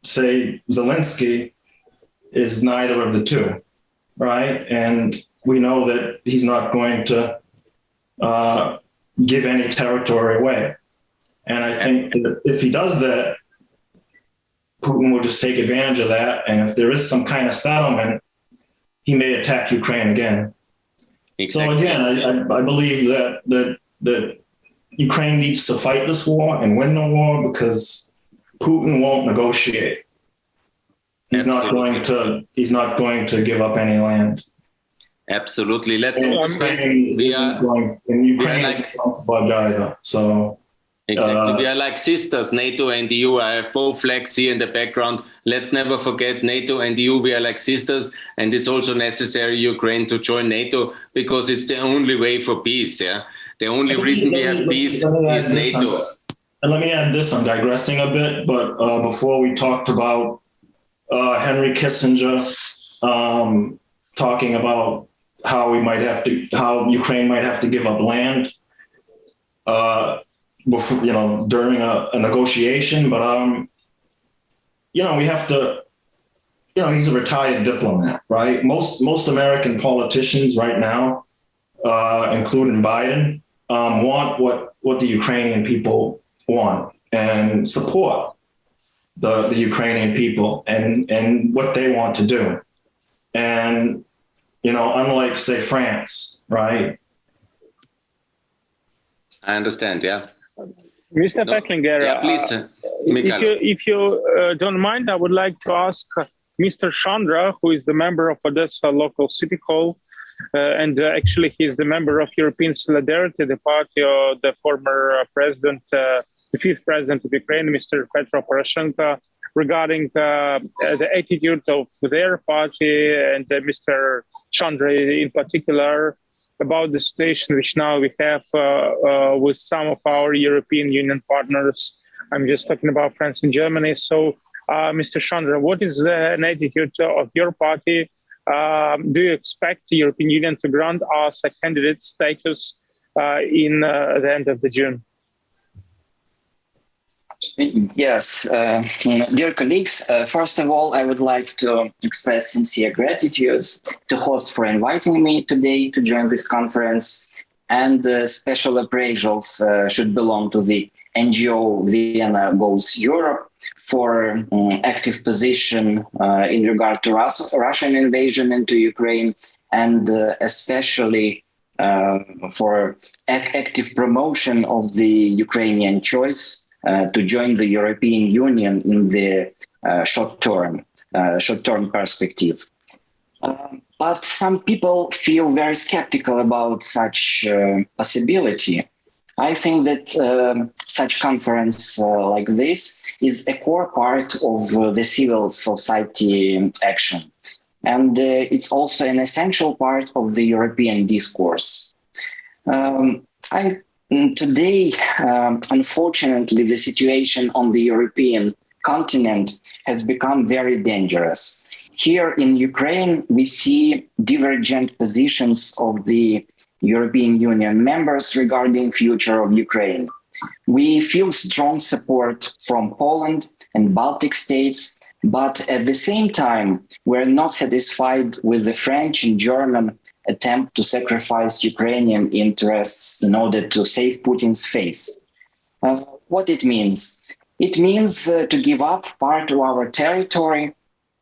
say, Zelensky is neither of the two, right? And we know that he's not going to give any territory away. And I think that if he does that, Putin will just take advantage of that. And if there is some kind of settlement, he may attack Ukraine again. Exactly. So again, I believe that Ukraine needs to fight this war and win the war, because Putin won't negotiate. He's not going to give up any land. Absolutely. Ukraine isn't going to budge either. So. Exactly. We are like sisters, NATO and EU. I have both flags here in the background. Let's never forget NATO and EU. We are like sisters, and it's also necessary Ukraine to join NATO, because it's the only way for peace. Yeah, the only reason we have peace is NATO. And let me add this. I'm digressing a bit, but before we talked about Henry Kissinger talking about how Ukraine might have to give up land. Before, during a negotiation, but we have to, he's a retired diplomat, right? Most American politicians right now, including Biden, want what the Ukrainian people want and support the Ukrainian people and what they want to do. And unlike, say, France, right? I understand, yeah. Mr. Pecklinger, yeah, please, if you don't mind, I would like to ask Mr. Chandra, who is the member of Odessa local city hall, and actually he's the member of European Solidarity, the party of the former president, the fifth president of Ukraine, Mr. Petro Poroshenko, regarding the attitude of their party and Mr. Chandra in particular about the situation which now we have with some of our European Union partners. I'm just talking about France and Germany. So, Mr. Chandra, what is an attitude of your party? Do you expect the European Union to grant us a candidate status in the end of the June? Yes, dear colleagues, first of all, I would like to express sincere gratitude to host for inviting me today to join this conference, and special appraisals should belong to the NGO Vienna Goes Europe for active position in regard to Russian invasion into Ukraine, and especially for active promotion of the Ukrainian choice to join the European Union in the short-term perspective. But some people feel very skeptical about such possibility. I think that such conference like this is a core part of the civil society action. And it's also an essential part of the European discourse. Today, unfortunately, the situation on the European continent has become very dangerous. Here in Ukraine, we see divergent positions of the European Union members regarding future of Ukraine. We feel strong support from Poland and Baltic states, but at the same time, we're not satisfied with the French and German attempt to sacrifice Ukrainian interests in order to save Putin's face. What it means? It means to give up part of our territory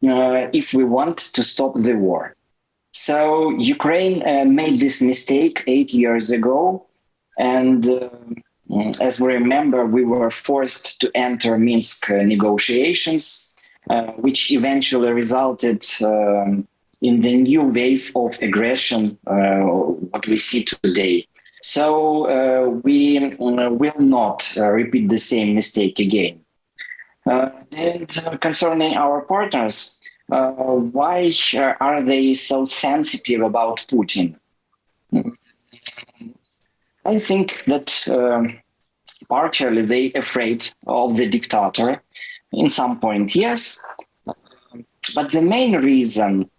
if we want to stop the war. So Ukraine made this mistake 8 years ago, and as we remember, we were forced to enter Minsk negotiations, which eventually resulted in the new wave of aggression, what we see today. So we will not repeat the same mistake again. And concerning our partners, why are they so sensitive about Putin? I think that partially they afraid of the dictator. In some point, yes. But the main reason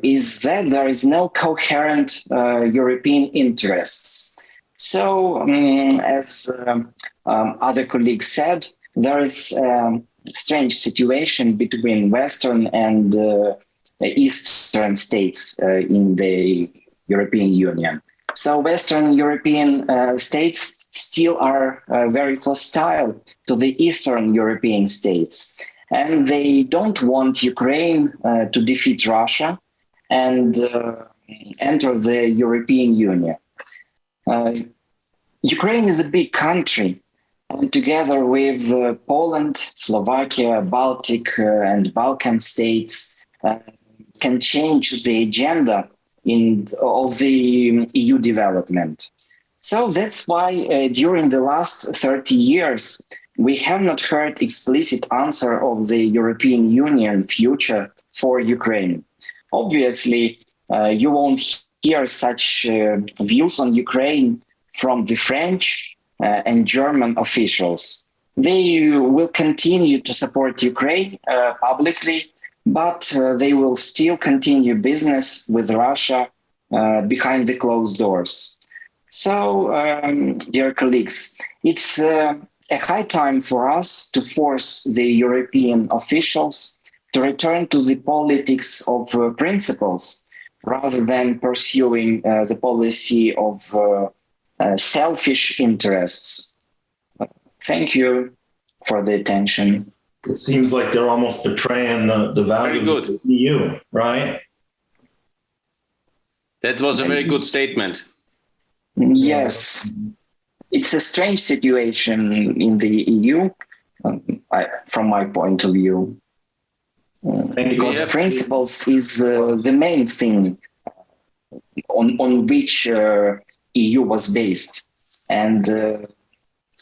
is that there is no coherent European interests. So, as other colleagues said, there is a strange situation between Western and Eastern states in the European Union. So Western European states still are very hostile to the Eastern European states. And they don't want Ukraine to defeat Russia and enter the European Union. Ukraine is a big country, and together with Poland, Slovakia, Baltic and Balkan states can change the agenda of the EU development. So that's why during the last 30 years, we have not heard explicit answer of the European Union future for Ukraine. Obviously, you won't hear such views on Ukraine from the French and German officials. They will continue to support Ukraine publicly, but they will still continue business with Russia behind the closed doors. So, dear colleagues, it's a high time for us to force the European officials to return to the politics of principles rather than pursuing the policy of selfish interests. Thank you for the attention. It seems like they're almost betraying the values of the EU, right? That was a very good statement. Yes. It's a strange situation in the EU, from my point of view. Because principles is the main thing on which EU was based. And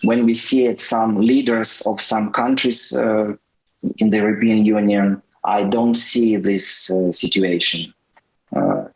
when we see it, some leaders of some countries in the European Union, I don't see this situation.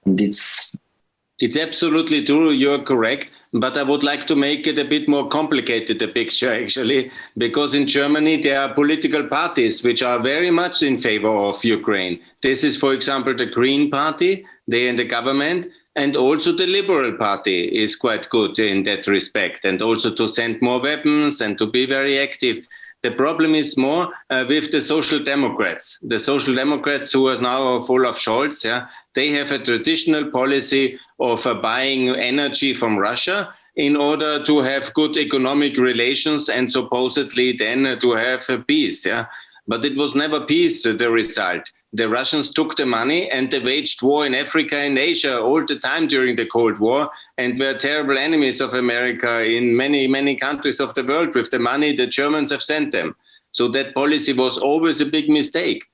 It's absolutely true. You're correct. But I would like to make it a bit more complicated, the picture, actually, because in Germany, there are political parties which are very much in favor of Ukraine. This is, for example, the Green Party, they in the government, and also the Liberal Party is quite good in that respect, and also to send more weapons and to be very active. The problem is more with the Social Democrats. The Social Democrats, who are now of Olaf Scholz, they have a traditional policy of buying energy from Russia in order to have good economic relations and supposedly then to have peace. But it was never peace, the result. The Russians took the money and they waged war in Africa and Asia all the time during the Cold War and were terrible enemies of America in many, many countries of the world with the money the Germans have sent them. So that policy was always a big mistake.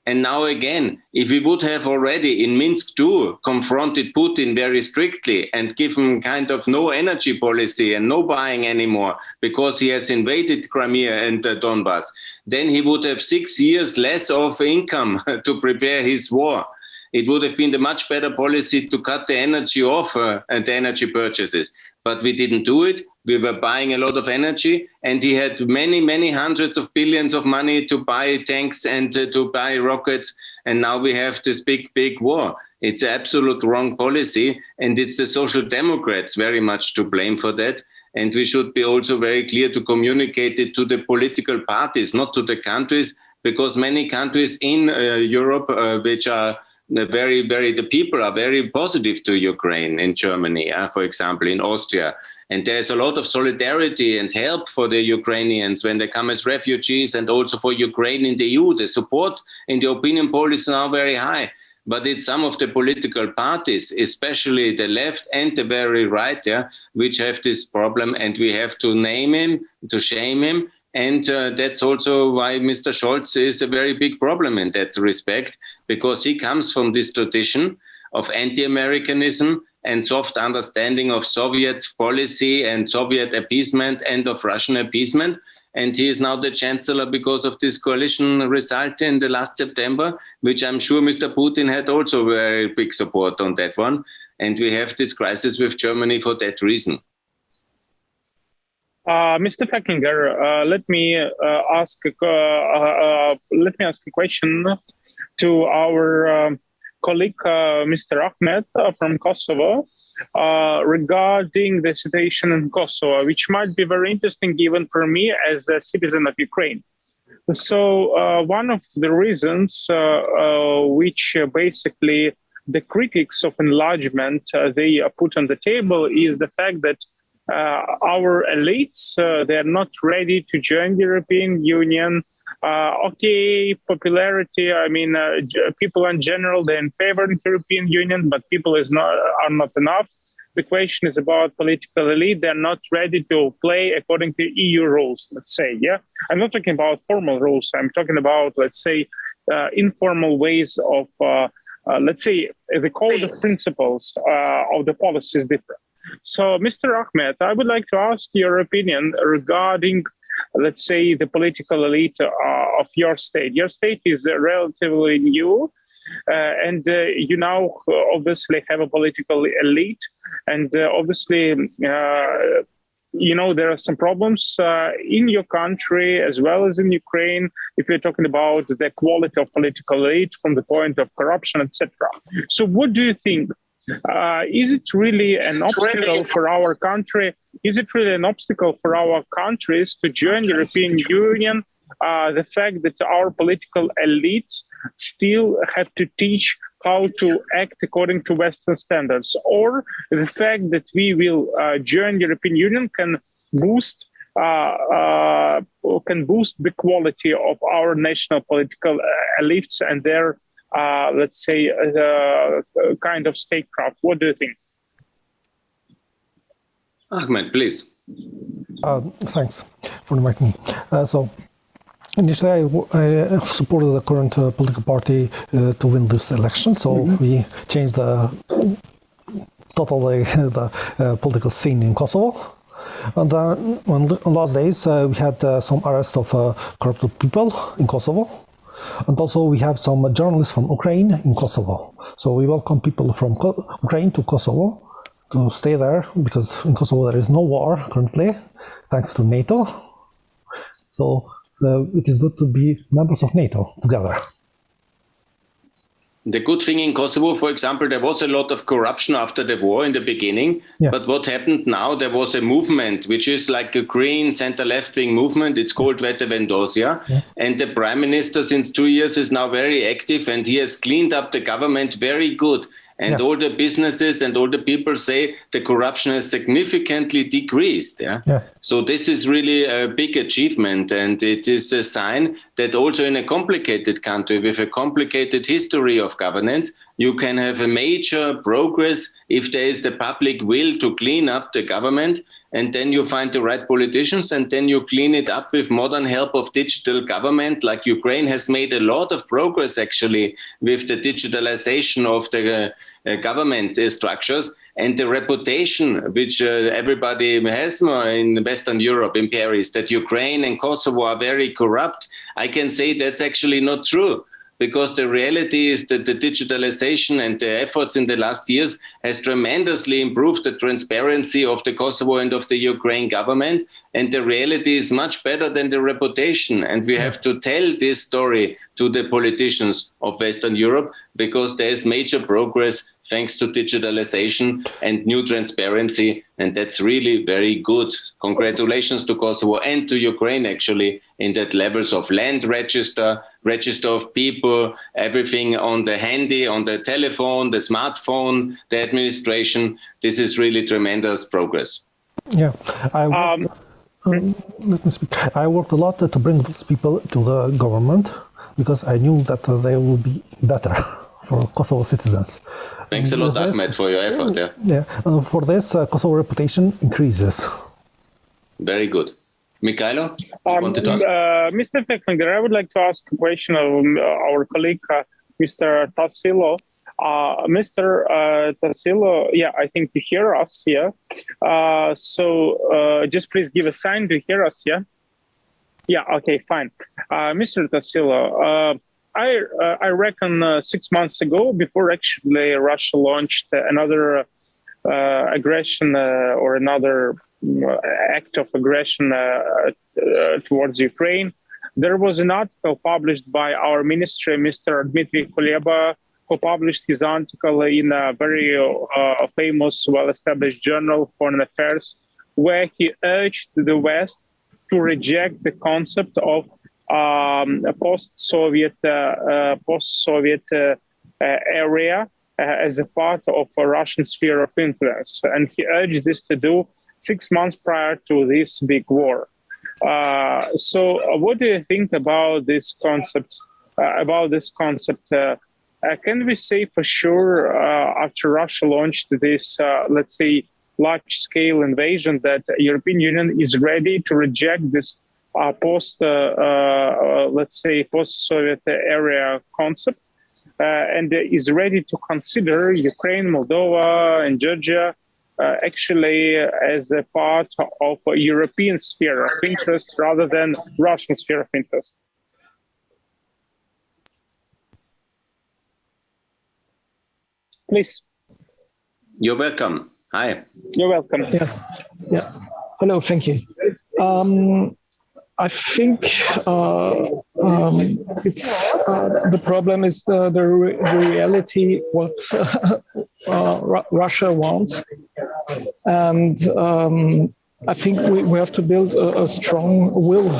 And now again, if we would have already in Minsk II confronted Putin very strictly and given kind of no energy policy and no buying anymore because he has invaded Crimea and Donbass, then he would have 6 years less of income to prepare his war. It would have been the much better policy to cut the energy off and the energy purchases. But we didn't do it. We were buying a lot of energy, and he had many, many hundreds of billions of money to buy tanks and to buy rockets. And now we have this big, big war. It's an absolute wrong policy, and it's the Social Democrats very much to blame for that. And we should be also very clear to communicate it to the political parties, not to the countries, because many countries in Europe, which are the people are very positive to Ukraine, in Germany, for example, in Austria. And there's a lot of solidarity and help for the Ukrainians when they come as refugees, and also for Ukraine in the EU. The support in the opinion poll is now very high. But it's some of the political parties, especially the left and the very right, which have this problem, and we have to name him, to shame him. And that's also why Mr. Scholz is a very big problem in that respect, because he comes from this tradition of anti-Americanism and soft understanding of Soviet policy and Soviet appeasement and of Russian appeasement. And he is now the chancellor because of this coalition result in the last September, which I'm sure Mr. Putin had also very big support on that one. And we have this crisis with Germany for that reason. Mr. Feckinger, let me ask a question to our colleague, Mr. Ahmed from Kosovo, regarding the situation in Kosovo, which might be very interesting even for me as a citizen of Ukraine. So one of the reasons which basically the critics of enlargement they put on the table is the fact that our elites, they are not ready to join the European Union. Okay, popularity, I mean, people in general, they're in favor of the European Union, but people are not enough. The question is about political elite. They're not ready to play according to EU rules, let's say, I'm not talking about formal rules. I'm talking about, let's say, informal ways of, let's say, the code of principles of the policy is different. So, Mr. Ahmed, I would like to ask your opinion regarding, let's say, the political elite of your state. Your state is relatively new, and you now obviously have a political elite, and obviously, there are some problems in your country as well as in Ukraine, if you're talking about the quality of political elite from the point of corruption, etc. So what do you think? Is it really an obstacle for our country? Is it really an obstacle for our countries to join the European Union? The fact that our political elites still have to teach how to act according to Western standards, or the fact that we will join the European Union can boost the quality of our national political elites and their let's say, kind of statecraft. What do you think? Ahmed, please. Thanks for inviting me. So initially, I supported the current political party to win this election. So we changed totally the political scene in Kosovo. And on last days, we had some arrests of corrupt people in Kosovo. And also we have some journalists from Ukraine in Kosovo. So we welcome people from Ukraine to Kosovo to stay there, because in Kosovo there is no war currently, thanks to NATO. So it is good to be members of NATO together. The good thing in Kosovo, for example, there was a lot of corruption after the war in the beginning. Yeah. But what happened now, there was a movement, which is like a green center-left-wing movement. It's called Vete Vendosia. Yes. And the prime minister since 2 years is now very active, and he has cleaned up the government very good. And all the businesses and all the people say the corruption has significantly decreased. Yeah? So this is really a big achievement, and it is a sign that also in a complicated country with a complicated history of governance, you can have a major progress if there is the public will to clean up the government, and then you find the right politicians, and then you clean it up with modern help of digital government. Like Ukraine has made a lot of progress actually with the digitalization of the government structures, and the reputation which everybody has in Western Europe, in Paris, that Ukraine and Kosovo are very corrupt. I can say that's actually not true, because the reality is that the digitalization and the efforts in the last years has tremendously improved the transparency of the Kosovo and of the Ukraine government. And the reality is much better than the reputation. And we have to tell this story to the politicians of Western Europe, because there is major progress thanks to digitalization and new transparency. And that's really very good. Congratulations to Kosovo and to Ukraine, actually, in that levels of land register, register of people, everything on the handy, on the telephone, the smartphone, the administration. This is really tremendous progress. Yeah, let me speak. I worked a lot to bring these people to the government, because I knew that they will be better for Kosovo citizens. Thanks a lot, Ahmed, for your effort. For this, Kosovo reputation increases. Very good. Mikhailo, you wanted to ask? Mr. Feklinger, I would like to ask a question of our colleague, Mr. Tassilo. Mr. Tassilo, I think you hear us, so just please give a sign to hear us, okay, fine. Mr. Tassilo, I reckon 6 months ago, before actually Russia launched another aggression or another act of aggression towards Ukraine, there was an article published by our ministry, Mr. Dmitry Kuleba, who published his article in a very famous, well-established journal, Foreign Affairs, where he urged the West to reject the concept of post-Soviet area as a part of a Russian sphere of influence. And he urged this to do 6 months prior to this big war. So what do you think about this concept? Can we say for sure, after Russia launched this, let's say, large-scale invasion, that the European Union is ready to reject this post-Soviet area concept, and is ready to consider Ukraine, Moldova, and Georgia actually as a part of a European sphere of interest rather than Russian sphere of interest? Please. You're welcome. Hi. You're welcome. Yeah. Hello. Thank you. I think it's the problem is the reality what Russia wants, and I think we have to build a strong will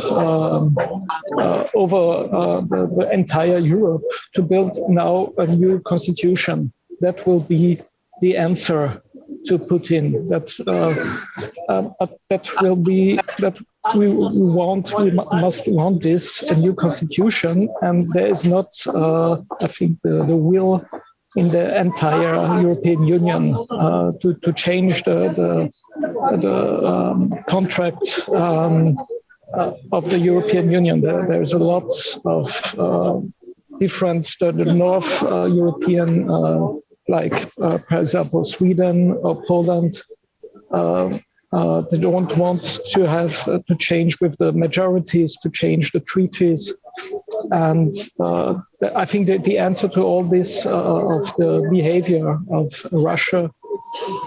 over the entire Europe to build now a new constitution that will be the answer to Putin. That we must want this a new constitution, and there is not, I think, the will in the entire European Union to change the contract of the European Union. There's a lot of different the North European, like for example Sweden or Poland. They don't want to have to change with the majorities, to change the treaties. And I think that the answer to all this of the behavior of Russia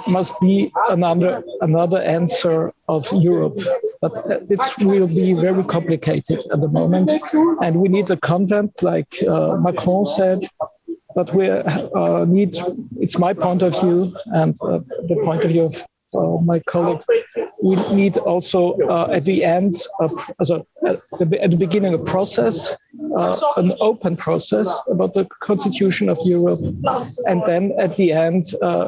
must be another answer of Europe. But it will be very complicated at the moment. And we need a convent, like Macron said. But we need, it's my point of view and the point of view of my colleagues, we need also at the end, at the beginning, a process, an open process about the constitution of Europe, and then at the end,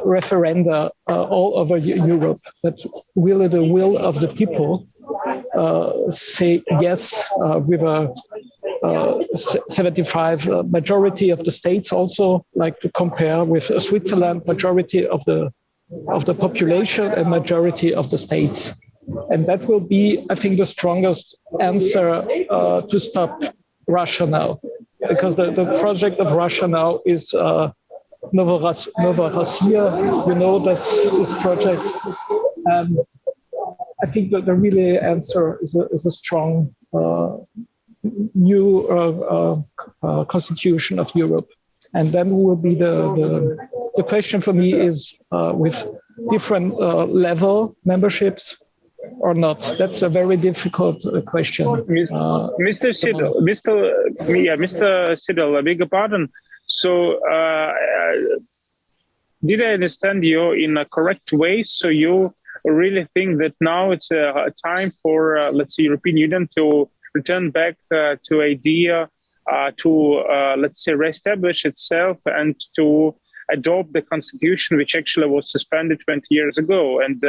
referenda all over Europe, that really the will of the people say yes with a 75 majority of the states, also like to compare with Switzerland, majority of the population and majority of the states. And that will be, I think, the strongest answer to stop Russia now. Because the project of Russia now is Novorossiya, you know, this project. And I think that the really answer is a strong new constitution of Europe. And then will be the question for me is with different level memberships or not. That's a very difficult question. Mr. Siddle, I beg your pardon. So did I understand you in a correct way? So you really think that now it's a time for, let's say, European Union to return back to idea to, let's say, reestablish itself and to adopt the constitution, which actually was suspended 20 years ago. And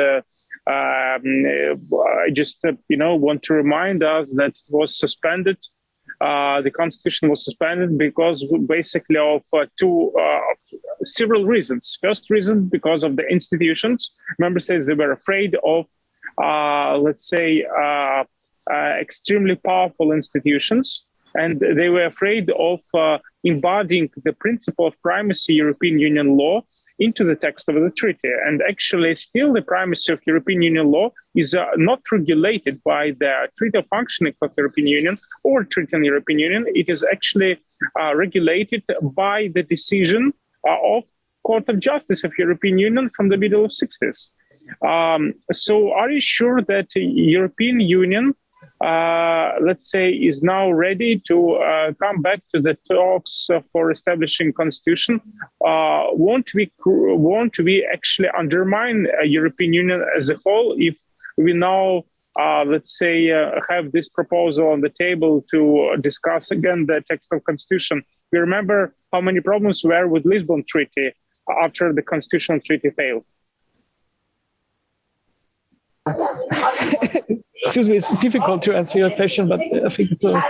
I just, want to remind us that it was suspended. The constitution was suspended because basically of several reasons. First reason, because of the institutions. Member states, they were afraid of, let's say, extremely powerful institutions. And they were afraid of embodying the principle of primacy European Union law into the text of the treaty. And actually, still the primacy of European Union law is not regulated by the Treaty of Functioning of the European Union or Treaty on the European Union. It is actually regulated by the decision of Court of Justice of European Union from the middle of 60s. So are you sure that European Union let's say, is now ready to come back to the talks for establishing constitution? Won't we actually undermine European Union as a whole if we now, let's say, have this proposal on the table to discuss again the text of constitution? We remember how many problems were with Lisbon Treaty after the constitutional treaty failed. Excuse me, it's difficult to answer your question, but I think that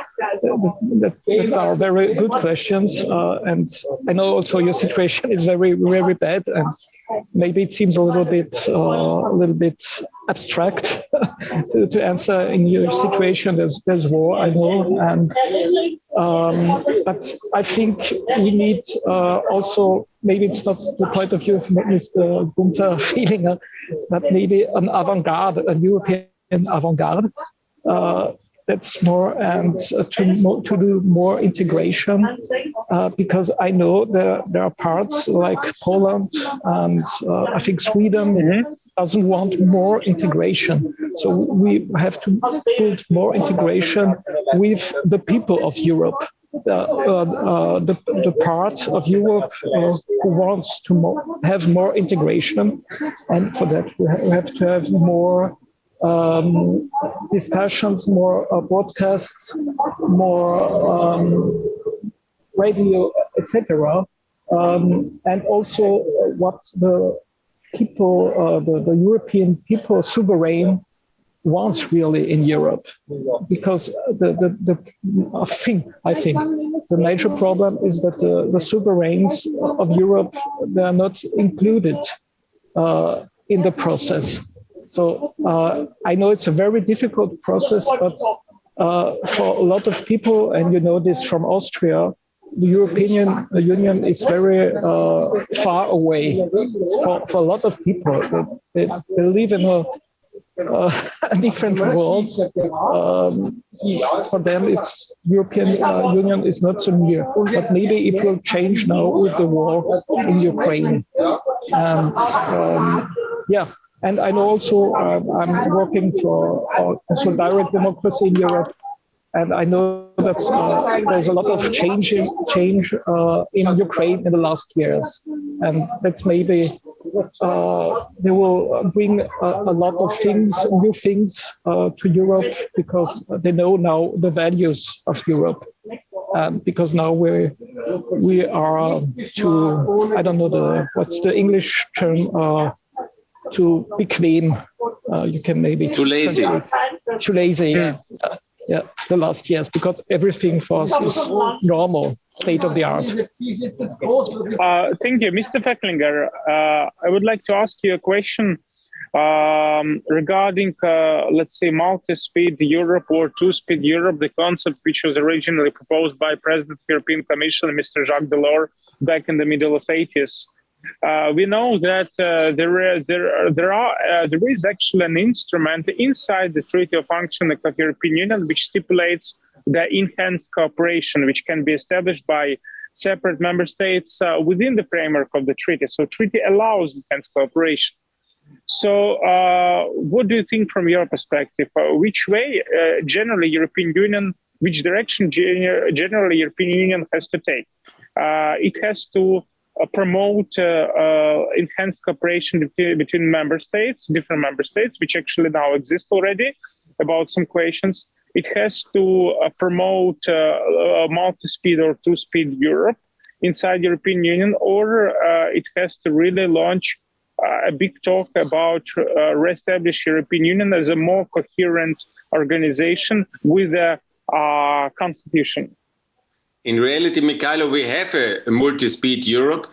are very good questions. And I know also your situation is very, very bad, and maybe it seems a little bit abstract to answer in your situation. There's war, I know, and but I think we need also, maybe it's not the point of view of Mr. Gunther feeling, but maybe an avant-garde, a European avant-garde. That's more, and to do more integration, because I know there are parts like Poland and I think Sweden doesn't want more integration. So we have to build more integration with the people of Europe. The part of Europe who wants to have more integration, and for that we have to have more discussions, more broadcasts, more radio, etc. And also what the people, the European people, sovereign, wants really in Europe, because I think the major problem is that the sovereigns of Europe, they are not included in the process. So I know it's a very difficult process, but for a lot of people, and you know this from Austria, the European Union is very far away for a lot of people. They live in a different world. For them, it's European Union is not so near, but maybe it will change now with the war in Ukraine. And and I know also I'm working for also direct democracy in Europe. And I know that there's a lot of change in Ukraine in the last years, and that's maybe they will bring a lot of new things to Europe, because they know now the values of Europe, because now we are to, I don't know what's the English term, to bequem. You can maybe too lazy. Too lazy. Yeah, the last years, because everything for us is normal, state of the art. Thank you, Mr. Fecklinger. I would like to ask you a question regarding, let's say, multi-speed Europe or two-speed Europe, the concept which was originally proposed by President of the European Commission, Mr. Jacques Delors, back in the middle of 80s. We know that there is actually an instrument inside the Treaty of Functioning of the European Union which stipulates the enhanced cooperation, which can be established by separate member states within the framework of the treaty. So treaty allows enhanced cooperation. So what do you think from your perspective? Which way generally European Union, which direction generally European Union has to take? It has to promote enhanced cooperation between member states, different member states, which actually now exist already, about some questions. It has to promote multi-speed or two-speed Europe inside European Union, or it has to really launch a big talk about re-establish European Union as a more coherent organization with a constitution. In reality, Mikhailo, we have a multi-speed Europe,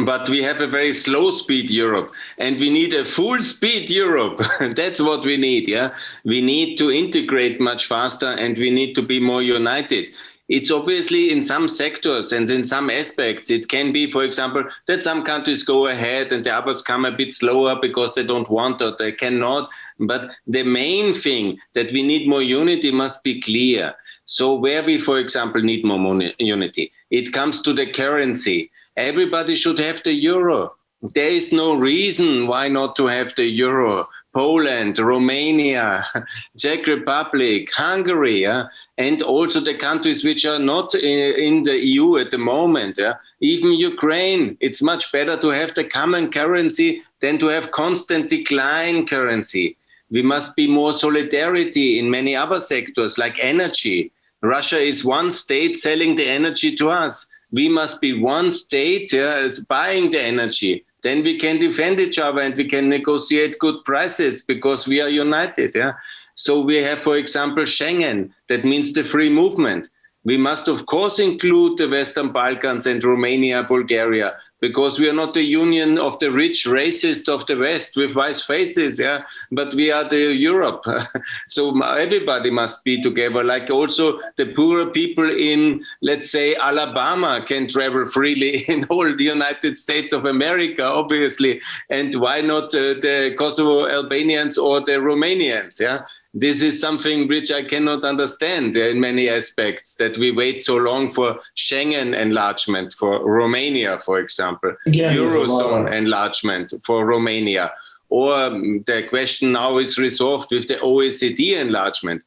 but we have a very slow-speed Europe, and we need a full-speed Europe. That's what we need, yeah? We need to integrate much faster, and we need to be more united. It's obviously in some sectors and in some aspects, it can be, for example, that some countries go ahead and the others come a bit slower because they don't want or they cannot. But the main thing that we need more unity must be clear. So where we, for example, need more unity, it comes to the currency. Everybody should have the euro. There is no reason why not to have the euro. Poland, Romania, Czech Republic, Hungary, and also the countries which are not in the EU at the moment. Even Ukraine, it's much better to have the common currency than to have constant decline currency. We must be more solidarity in many other sectors like energy. Russia is one state selling the energy to us. We must be one state buying the energy. Then we can defend each other and we can negotiate good prices because we are united. So we have, for example, Schengen. That means the free movement. We must, of course, include the Western Balkans and Romania, Bulgaria, because we are not the union of the rich racists of the West with white faces, but we are the Europe. So everybody must be together, like also the poorer people in, let's say, Alabama can travel freely in all the United States of America, obviously. And why not the Kosovo Albanians or the Romanians, This is something which I cannot understand in many aspects, that we wait so long for Schengen enlargement for Romania, for example, Eurozone enlargement for Romania, or the question now is resolved with the OECD enlargement.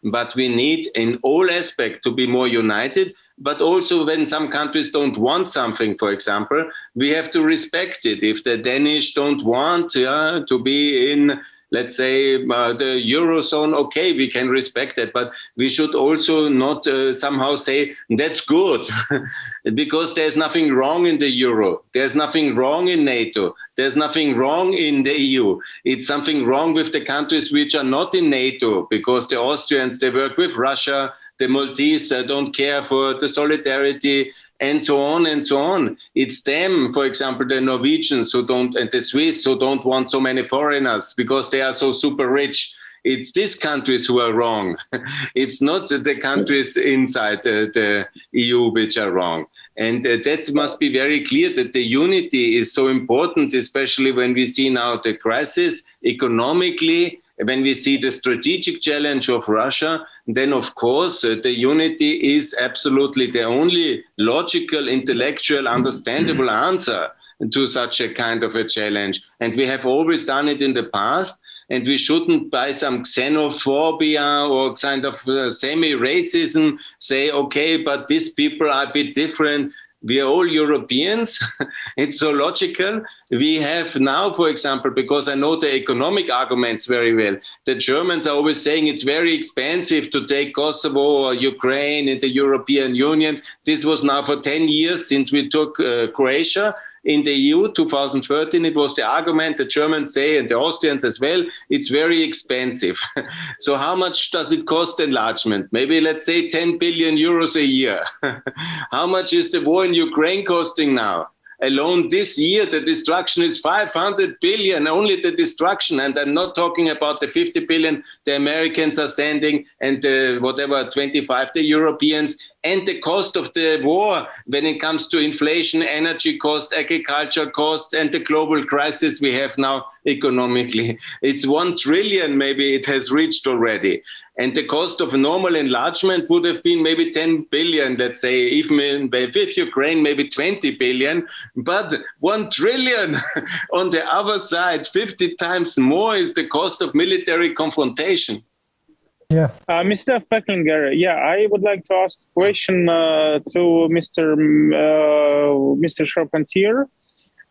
But we need in all aspects to be more united, but also when some countries don't want something, for example, we have to respect it. If the Danish don't want to be in let's say, the Eurozone, okay, we can respect that, but we should also not somehow say that's good, because there's nothing wrong in the Euro. There's nothing wrong in NATO. There's nothing wrong in the EU. It's something wrong with the countries which are not in NATO, because the Austrians, they work with Russia, the Maltese don't care for the solidarity, and so on and so on. It's them, for example, the Norwegians who don't, and the Swiss who don't want so many foreigners because they are so super rich. It's these countries who are wrong. It's not the countries inside the EU which are wrong. And that must be very clear, that the unity is so important, especially when we see now the crisis economically, when we see the strategic challenge of Russia. Then, of course, the unity is absolutely the only logical, intellectual, understandable answer to such a kind of a challenge. And we have always done it in the past, and we shouldn't, by some xenophobia or kind of semi-racism, say, okay, but these people are a bit different. We are all Europeans. It's so logical. We have now, for example, because I know the economic arguments very well, the Germans are always saying it's very expensive to take Kosovo or Ukraine in the European Union. This was now for 10 years since we took Croatia in the EU, 2013, it was the argument the Germans say, and the Austrians as well, it's very expensive. So how much does it cost enlargement? Maybe let's say 10 billion euros a year. How much is the war in Ukraine costing now? Alone this year, the destruction is 500 billion, only the destruction. And I'm not talking about the 50 billion the Americans are sending and whatever, 25 the Europeans, and the cost of the war when it comes to inflation, energy cost, agriculture costs, and the global crisis we have now economically. It's 1 trillion maybe it has reached already. And the cost of a normal enlargement would have been maybe 10 billion, let's say, even with Ukraine, maybe 20 billion. But 1 trillion on the other side, 50 times more is the cost of military confrontation. Yeah. Mr. Fecklinger, I would like to ask a question to Mr. Charpentier.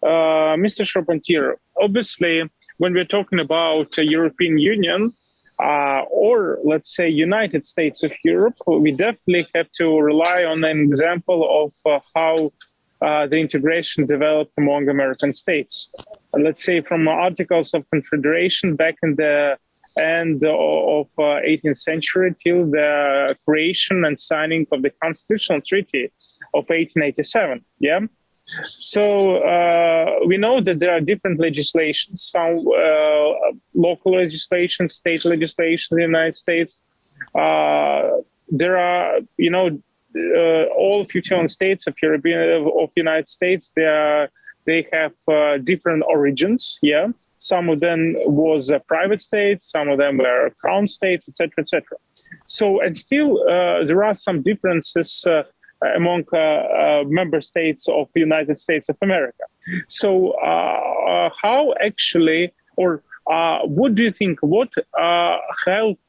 Mr. Charpentier, obviously, when we're talking about the European Union, or let's say United States of Europe, we definitely have to rely on an example of how the integration developed among American states. Let's say from Articles of Confederation back in the end of 18th century till the creation and signing of the Constitutional Treaty of 1887. Yeah. So we know that there are different legislations, some local legislation, state legislation in the United States. There are, all 51 states of United States. They have different origins. Yeah, some of them was private states, some of them were crown states, etc., etc. So, and still there are some differences among member states of the United States of America. So how actually, or what do you think, what helped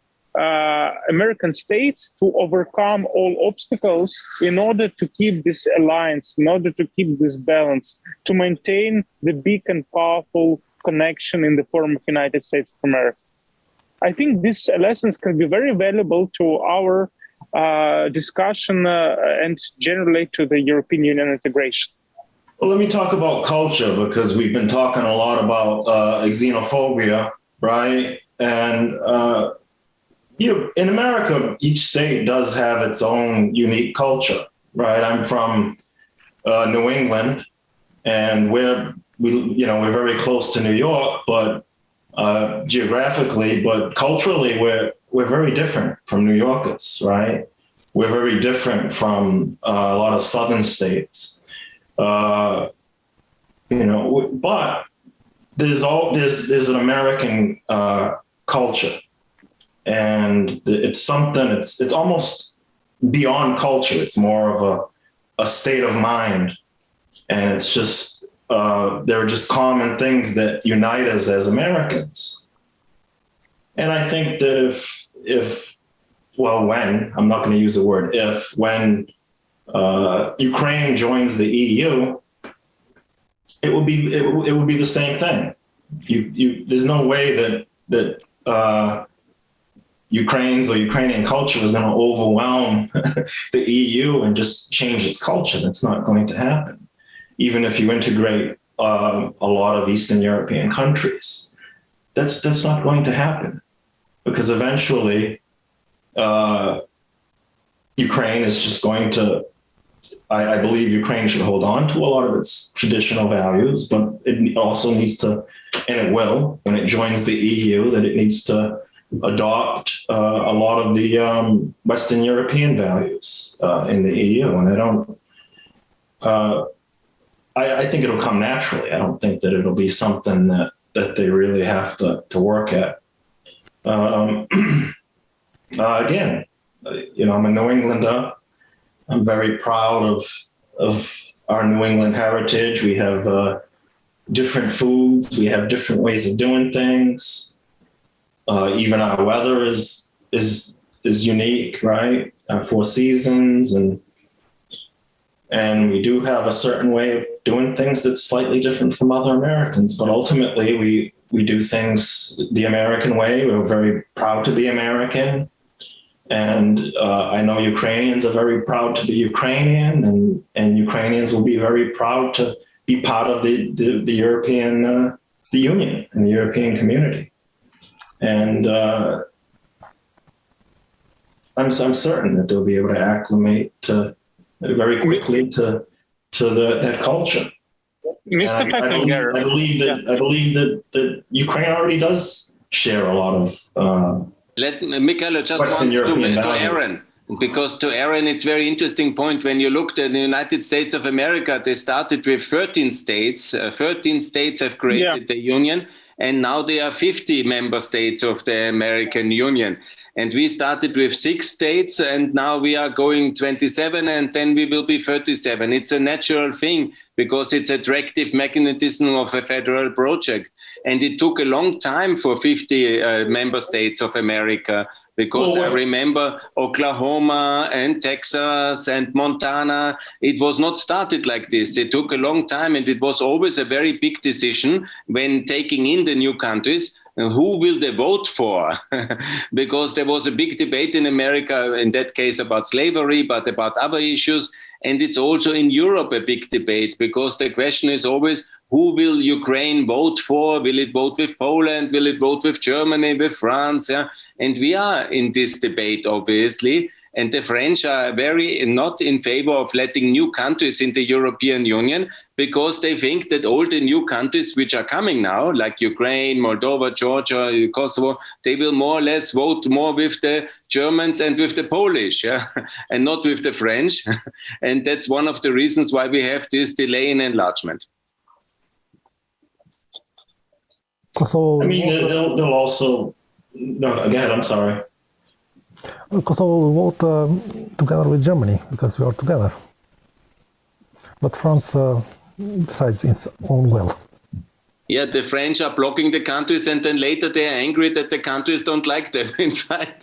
American states to overcome all obstacles in order to keep this alliance, in order to keep this balance, to maintain the big and powerful connection in the form of United States of America? I think these lessons can be very valuable to our discussion and generally to the European Union integration. Well, let me talk about culture, because we've been talking a lot about xenophobia, right? And in America, each state does have its own unique culture, right? I'm from New England, and we're very close to New York, but geographically, but culturally, we're very different from New Yorkers, right? We're very different from a lot of southern states, but there's an American culture, and it's something. It's almost beyond culture. It's more of a state of mind, and it's just there are just common things that unite us as Americans. And I think that when, I'm not going to use the word when Ukraine joins the EU, it would be the same thing. There's no way that Ukraine's or Ukrainian culture was going to overwhelm the EU and just change its culture. That's not going to happen. Even if you integrate a lot of Eastern European countries, that's not going to happen, because eventually Ukraine is just going to, I believe Ukraine should hold on to a lot of its traditional values, but it also needs to, and it will, when it joins the EU, that it needs to adopt a lot of the Western European values in the EU. And I think it'll come naturally. I don't think that it'll be something that they really have to work at. Again, I'm a New Englander. I'm very proud of our New England heritage. We have different foods. We have different ways of doing things. Even our weather is unique, right? Our 4 seasons, and we do have a certain way of doing things that's slightly different from other Americans. But ultimately, we do things the American way. We're very proud to be American. And I know Ukrainians are very proud to be Ukrainian, and Ukrainians will be very proud to be part of the European the Union and the European community. And I'm certain that they'll be able to acclimate very quickly to that culture. Mr. Feckinger, I believe that Ukraine already does share a lot of. Michael just Western wants European to Aaron, because to Aaron it's very interesting point. When you looked at the United States of America, they started with 13 states. 13 states have created the Union, and now there are 50 member states of the American Union. And we started with 6 states, and now we are going 27, and then we will be 37. It's a natural thing, because it's an attractive mechanism of a federal project. And it took a long time for 50 member states of America, because I remember Oklahoma and Texas and Montana, it was not started like this. It took a long time, and it was always a very big decision when taking in the new countries. Who will they vote for? Because there was a big debate in America, in that case about slavery, but about other issues. And it's also in Europe a big debate, because the question is always, who will Ukraine vote for? Will it vote with Poland? Will it vote with Germany, with France? Yeah? And we are in this debate, obviously. And the French are very not in favor of letting new countries in the European Union, because they think that all the new countries which are coming now, like Ukraine, Moldova, Georgia, Kosovo, they will more or less vote more with the Germans and with the Polish, and not with the French. And that's one of the reasons why we have this delay in enlargement. Kosovo, I mean, they'll also... No, again, I'm sorry. Kosovo will vote together with Germany, because we are together. But France decides its own will. Yeah, the French are blocking the countries, and then later they are angry that the countries don't like them inside.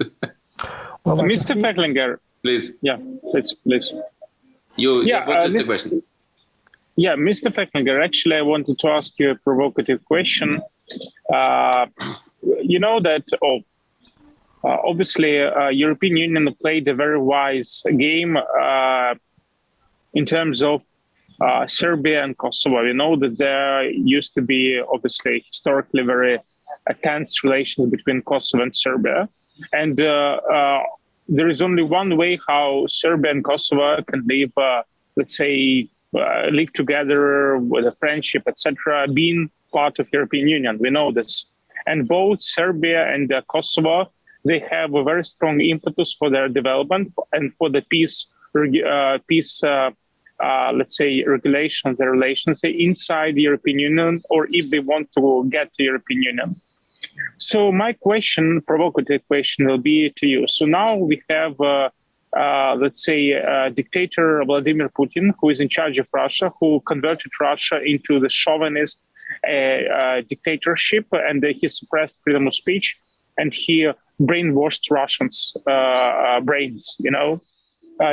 Well, Mr. Feckinger, please. Yeah, please. What is the question? Yeah, Mr. Feckinger, actually, I wanted to ask you a provocative question. You know that, obviously, European Union played a very wise game in terms of Serbia and Kosovo. We know that there used to be, obviously, historically very tense relations between Kosovo and Serbia. And there is only one way how Serbia and Kosovo can live, let's say, live together with a friendship, etc., being part of European Union. We know this. And both Serbia and Kosovo, they have a very strong impetus for their development and for the peace, let's say, regulation of the relations inside the European Union, or if they want to get to European Union. So my question, provocative question, will be to you. So now we have, let's say, dictator Vladimir Putin, who is in charge of Russia, who converted Russia into the chauvinist dictatorship, and he suppressed freedom of speech, and he brainwashed Russians' brains,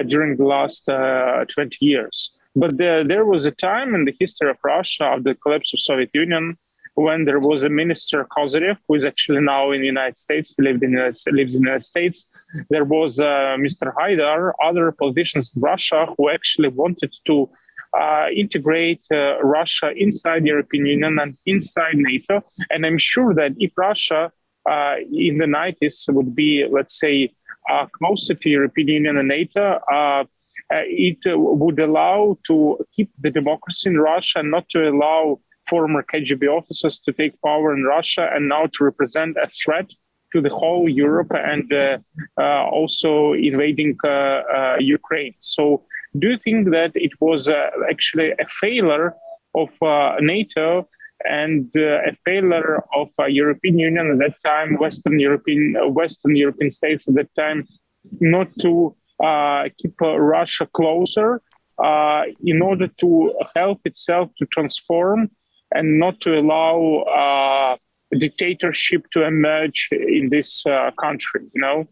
during the last 20 years. But there was a time in the history of Russia, after the collapse of Soviet Union, when there was a minister, Kozyrev, who is actually now in the United States, lives in the United States. There was Mr. Haidar, other politicians in Russia who actually wanted to integrate Russia inside the European Union and inside NATO. And I'm sure that if Russia in the 90s would be, let's say, closer to European Union and NATO, it would allow to keep the democracy in Russia and not to allow former KGB officers to take power in Russia and now to represent a threat to the whole Europe and also invading Ukraine. So do you think that it was actually a failure of NATO and a failure of European Union at that time, Western European states at that time, not to keep Russia closer in order to help itself to transform and not to allow dictatorship to emerge in this country, you know?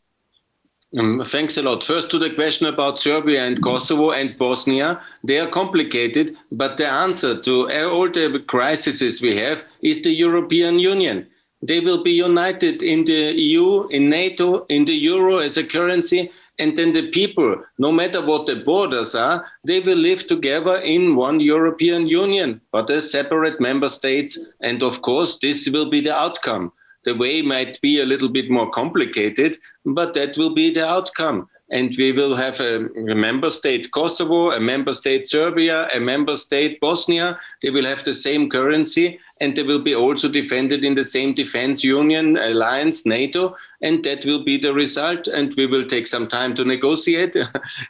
Thanks a lot. First, to the question about Serbia and Kosovo and Bosnia, they are complicated, but the answer to all the crises we have is the European Union. They will be united in the EU, in NATO, in the euro as a currency, and then the people, no matter what the borders are, they will live together in one European Union, but as separate member states. And of course, this will be the outcome. The way might be a little bit more complicated, but that will be the outcome. And we will have a member state Kosovo, a member state Serbia, a member state Bosnia. They will have the same currency, and they will be also defended in the same defense union, alliance, NATO, and that will be the result. And we will take some time to negotiate.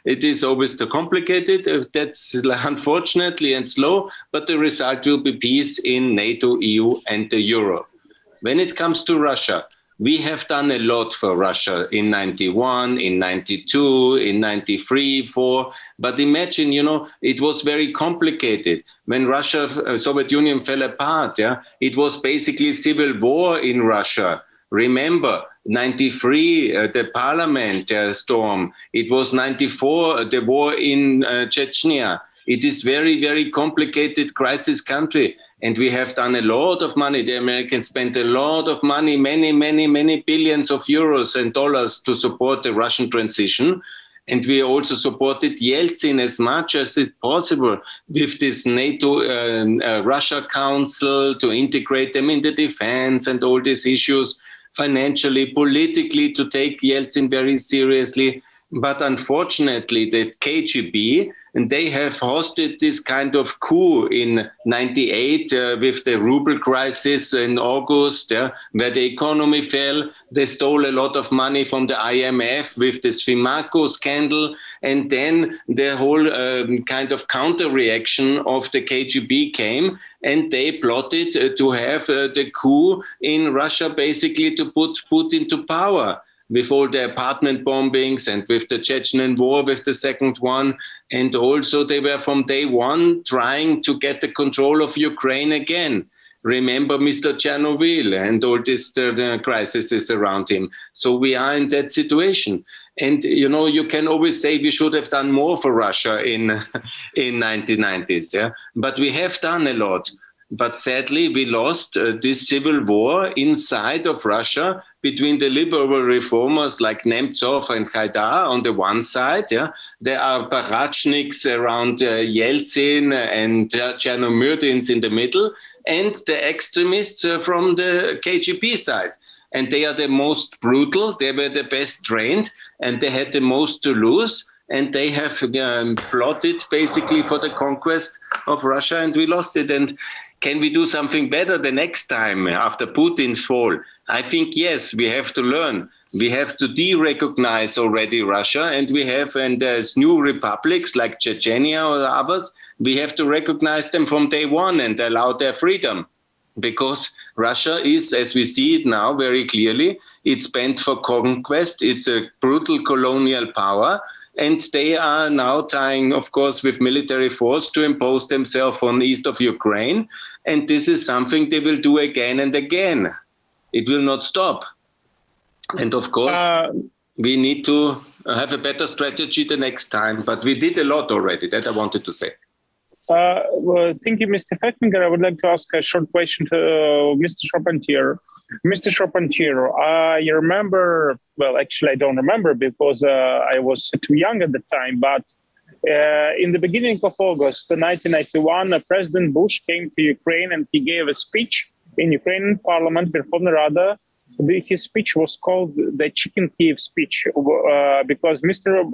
It is always too complicated. That's unfortunately and slow, but the result will be peace in NATO, EU, and the euro. When it comes to Russia, we have done a lot for Russia in 91, in 92, in 93, 4. But imagine, it was very complicated. When Russia, Soviet Union fell apart, it was basically civil war in Russia. Remember, 93, the parliament storm. It was 94, the war in Chechnya. It is very, very complicated crisis country. And we have done a lot of money. The Americans spent a lot of money, many billions of euros and dollars to support the Russian transition. And we also supported Yeltsin as much as it's possible with this NATO Russia Council to integrate them in the defense and all these issues, financially, politically, to take Yeltsin very seriously. But unfortunately, the KGB, and they have hosted this kind of coup in 98 with the ruble crisis in August, where the economy fell. They stole a lot of money from the IMF with the Svimaco scandal. And then the whole kind of counter-reaction of the KGB came, and they plotted to have the coup in Russia, basically to put Putin to power, with all the apartment bombings and with the Chechen war, with the second one. And also they were from day one trying to get the control of Ukraine again. Remember Mr. Chernobyl and all this crises around him. So we are in that situation. And, you can always say we should have done more for Russia in 1990s. But we have done a lot. But sadly, we lost this civil war inside of Russia between the liberal reformers like Nemtsov and Haidar on the one side. There are Parachniks around Yeltsin and Chernomyrdins in the middle, and the extremists from the KGB side. And they are the most brutal, they were the best trained, and they had the most to lose. And they have plotted basically for the conquest of Russia, and we lost it. And can we do something better the next time after Putin's fall? I think, yes, we have to learn. We have to de-recognize already Russia, and there's new republics like Chechnya or others. We have to recognize them from day one and allow their freedom. Because Russia is, as we see it now very clearly, it's bent for conquest. It's a brutal colonial power. And they are now trying, of course, with military force to impose themselves on the east of Ukraine. And this is something they will do again and again. It will not stop. And of course, we need to have a better strategy the next time. But we did a lot already, that I wanted to say. Well, thank you, Mr. Fettlinger. I would like to ask a short question to Mr. Charpentier. Mr. Charpentier, I remember, well, actually, I don't remember because I was too young at the time, but in the beginning of August 1991, President Bush came to Ukraine and he gave a speech in Ukrainian parliament, Verkhovna Rada. His speech was called the Chicken Kiev speech because Mr.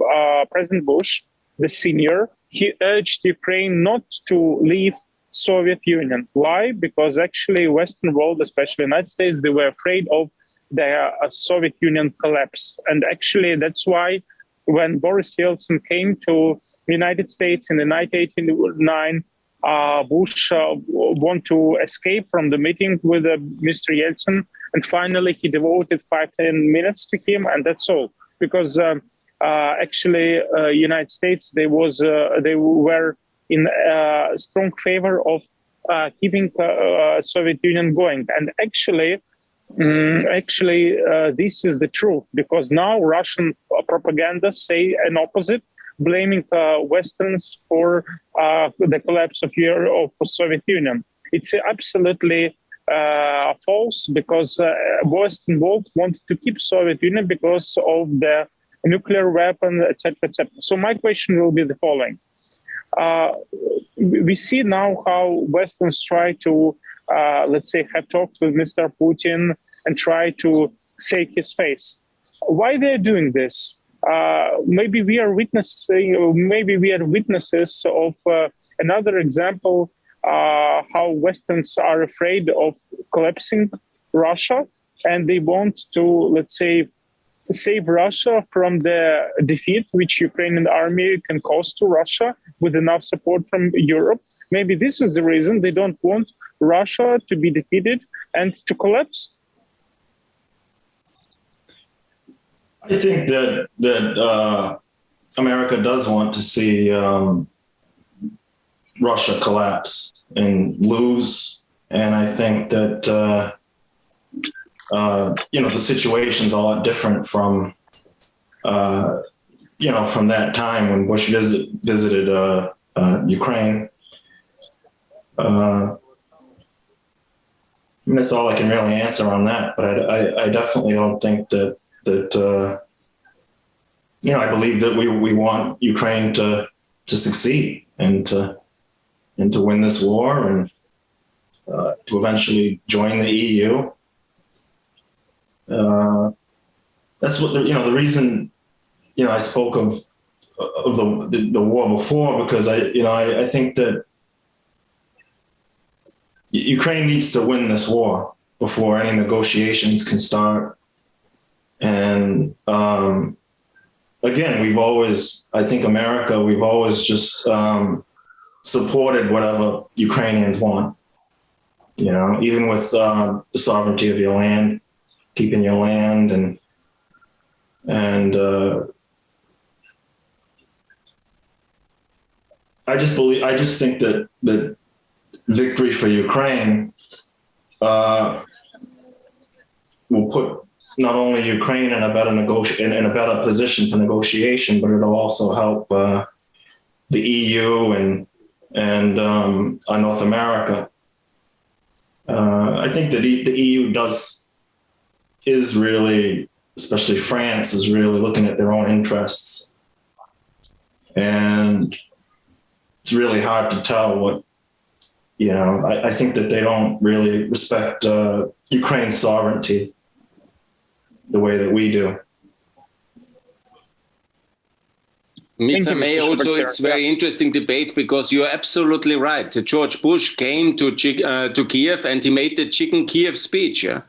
President Bush, the senior, he urged Ukraine not to leave Soviet Union. Why? Because actually Western world, especially United States, they were afraid of the Soviet Union collapse. And actually that's why when Boris Yeltsin came to the United States in the 1989, Bush wanted to escape from the meeting with Mr. Yeltsin. And finally, he devoted 5-10 minutes to him, and that's all. Because actually, United States, they were in strong favor of keeping Soviet Union going. And actually, this is the truth, because now Russian propaganda say an opposite, blaming Westerns for the collapse of Soviet Union. It's absolutely false, because Western world wanted to keep Soviet Union because of the nuclear weapon, etc., etc. So my question will be the following. We see now how Westerns try to, let's say, have talks with Mr. Putin and try to save his face. Why they're doing this? Maybe we are witnesses of another example how Westerns are afraid of collapsing Russia, and they want to, let's say, save Russia from the defeat which Ukrainian army can cause to Russia with enough support from Europe. Maybe this is the reason they don't want Russia to be defeated and to collapse. I think that America does want to see Russia collapse and lose, and I think that the situation's a lot different from from that time when Bush visited Ukraine. That's all I can really answer on that, but I definitely don't think that I believe that we want Ukraine to succeed and to win this war and to eventually join the EU. That's what the reason I spoke of the war before, because I think that Ukraine needs to win this war before any negotiations can start. And again, I think America, we've always just supported whatever Ukrainians want. Even with the sovereignty of your land, keeping your land, and I just think that victory for Ukraine will put not only Ukraine in a better position for negotiation, but it'll also help the EU and North America. I think that the EU is really, especially France, is really looking at their own interests, and it's really hard to tell what. I think that they don't really respect Ukraine's sovereignty the way that we do. Mr. May, also it's very interesting debate, because you're absolutely right. George Bush came to Kiev and he made the Chicken Kiev speech. Yeah?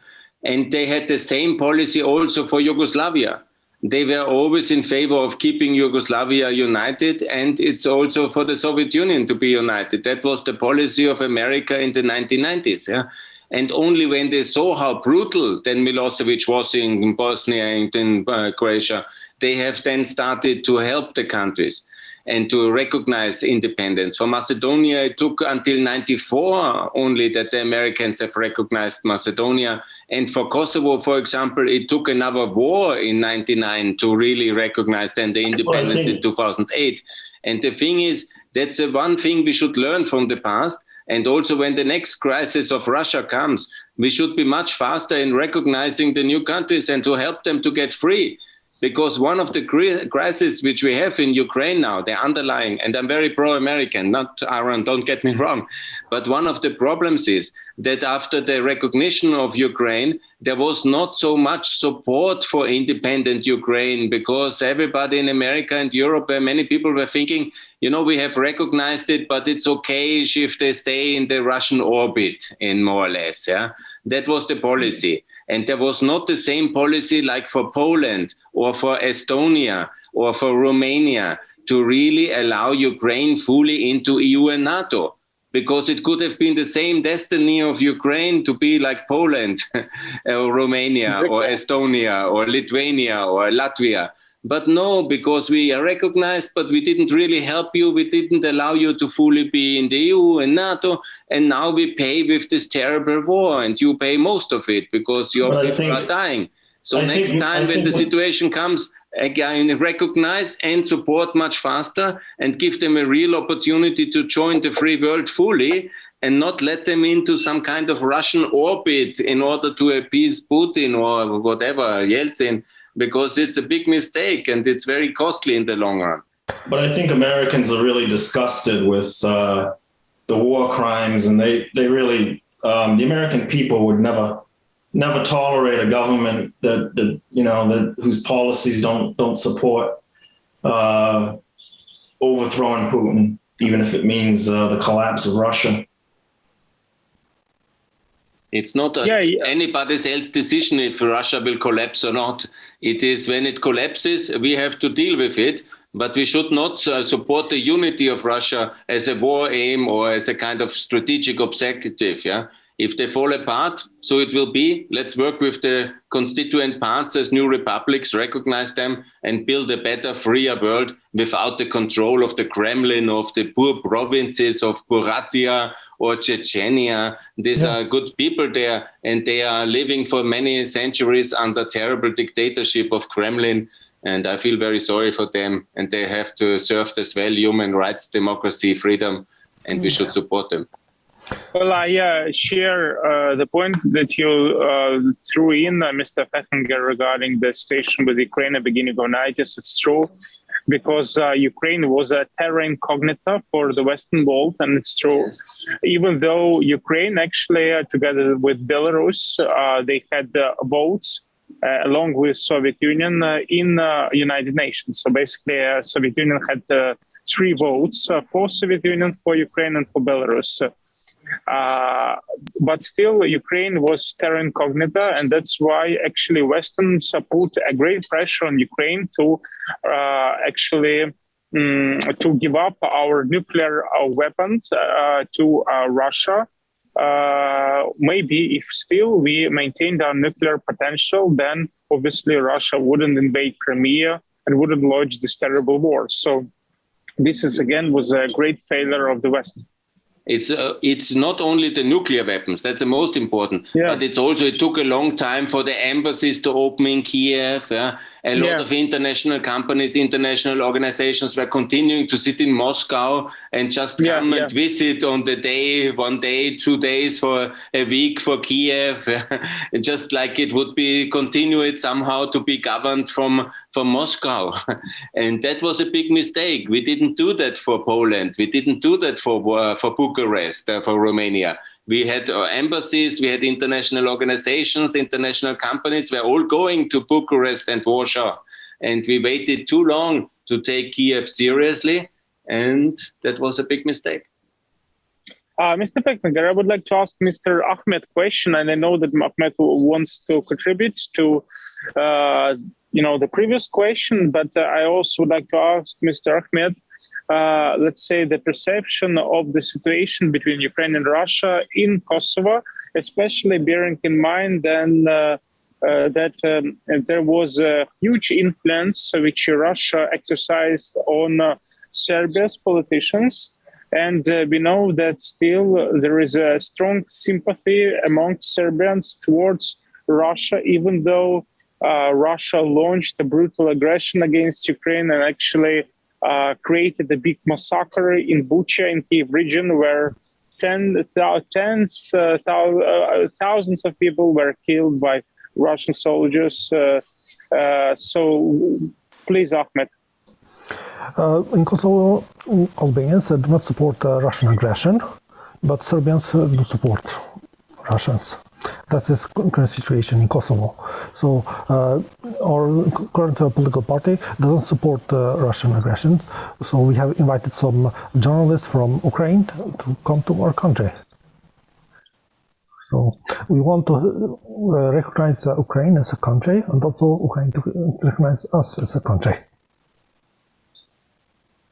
And they had the same policy also for Yugoslavia. They were always in favor of keeping Yugoslavia united, and it's also for the Soviet Union to be united. That was the policy of America in the 1990s. Yeah? And only when they saw how brutal then Milosevic was in Bosnia and in Croatia, they have then started to help the countries and to recognize independence. For Macedonia, it took until 1994 only that the Americans have recognized Macedonia. And for Kosovo, for example, it took another war in 1999 to really recognize then the independence in 2008. And the thing is, That's the one thing we should learn from the past. And also when the next crisis of Russia comes, we should be much faster in recognizing the new countries and to help them to get free. Because one of the crises which we have in Ukraine now, the underlying, and I'm very pro-American, not Aaron, don't get me wrong, but one of the problems is that after the recognition of Ukraine, there was not so much support for independent Ukraine, because everybody in America and Europe, many people were thinking, you know, we have recognized it, but it's okay if they stay in the Russian orbit, in more or less. Yeah, that was the policy. And there was not the same policy like for Poland or for Estonia or for Romania to really allow Ukraine fully into EU and NATO, because it could have been the same destiny of Ukraine to be like Poland or Romania or Estonia or Lithuania or Latvia. But no, because we are recognized, but we didn't really help you. We didn't allow you to fully be in the EU and NATO. And now we pay with this terrible war, and you pay most of it because your people are dying. So next time when the situation comes, again, recognize and support much faster and give them a real opportunity to join the free world fully, and not let them into some kind of Russian orbit in order to appease Putin or whatever, Yeltsin, because it's a big mistake and it's very costly in the long run. But I think Americans are really disgusted with the war crimes, and they really, the American people would never tolerate a government that whose policies don't support overthrowing Putin, even if it means the collapse of Russia. It's not anybody's else decision if Russia will collapse or not. It is when it collapses, we have to deal with it. But we should not support the unity of Russia as a war aim or as a kind of strategic objective. Yeah, if they fall apart, so it will be. Let's work with the constituent parts as new republics, recognize them, and build a better, freer world without the control of the Kremlin, of the poor provinces of Buryatia or Chechnya. These are good people there, and they are living for many centuries under terrible dictatorship of Kremlin. And I feel very sorry for them, and they have to serve as well human rights, democracy, freedom, and we should support them. Well, I share the point that you threw in, Mr. Fettinger, regarding the situation with Ukraine at the beginning of 90s. It's true, because Ukraine was a terra incognita for the Western world, and it's true. Even though Ukraine actually, together with Belarus, they had votes along with Soviet Union in United Nations. So basically, Soviet Union had 3 votes for Soviet Union, for Ukraine, and for Belarus. But still, Ukraine was terra incognita, and that's why actually Westerns put a great pressure on Ukraine to to give up our nuclear weapons to Russia. Maybe if still we maintained our nuclear potential, then obviously Russia wouldn't invade Crimea and wouldn't launch this terrible war. So this is again was a great failure of the West. It's not only the nuclear weapons, that's the most important, but it's also, it took a long time for the embassies to open in Kiev. A lot of international companies, international organizations were continuing to sit in Moscow and just come and visit on the day, 1 day, 2 days for a week for Kiev. Just like it would be continued somehow to be governed from Moscow. And that was a big mistake. We didn't do that for Poland. We didn't do that for Bucharest, for Romania. We had embassies, we had international organizations, international companies were all going to Bucharest and Warsaw. And we waited too long to take Kiev seriously. And that was a big mistake. Mr. Fettinger, I would like to ask Mr. Ahmed a question, and I know that Ahmed wants to contribute to the previous question, but I also would like to ask Mr. Ahmed, let's say, the perception of the situation between Ukraine and Russia in Kosovo, especially bearing in mind then that there was a huge influence which Russia exercised on Serbia's politicians. And we know that still there is a strong sympathy among Serbians towards Russia, even though Russia launched a brutal aggression against Ukraine and actually created a big massacre in Bucha in Kiev region where thousands of people were killed by Russian soldiers. So please, Ahmed. In Kosovo, Albanians do not support Russian aggression, but Serbians do support Russians. That's the current situation in Kosovo. So our current political party doesn't support Russian aggression. So we have invited some journalists from Ukraine to come to our country. So we want to recognize Ukraine as a country, and also Ukraine to recognize us as a country.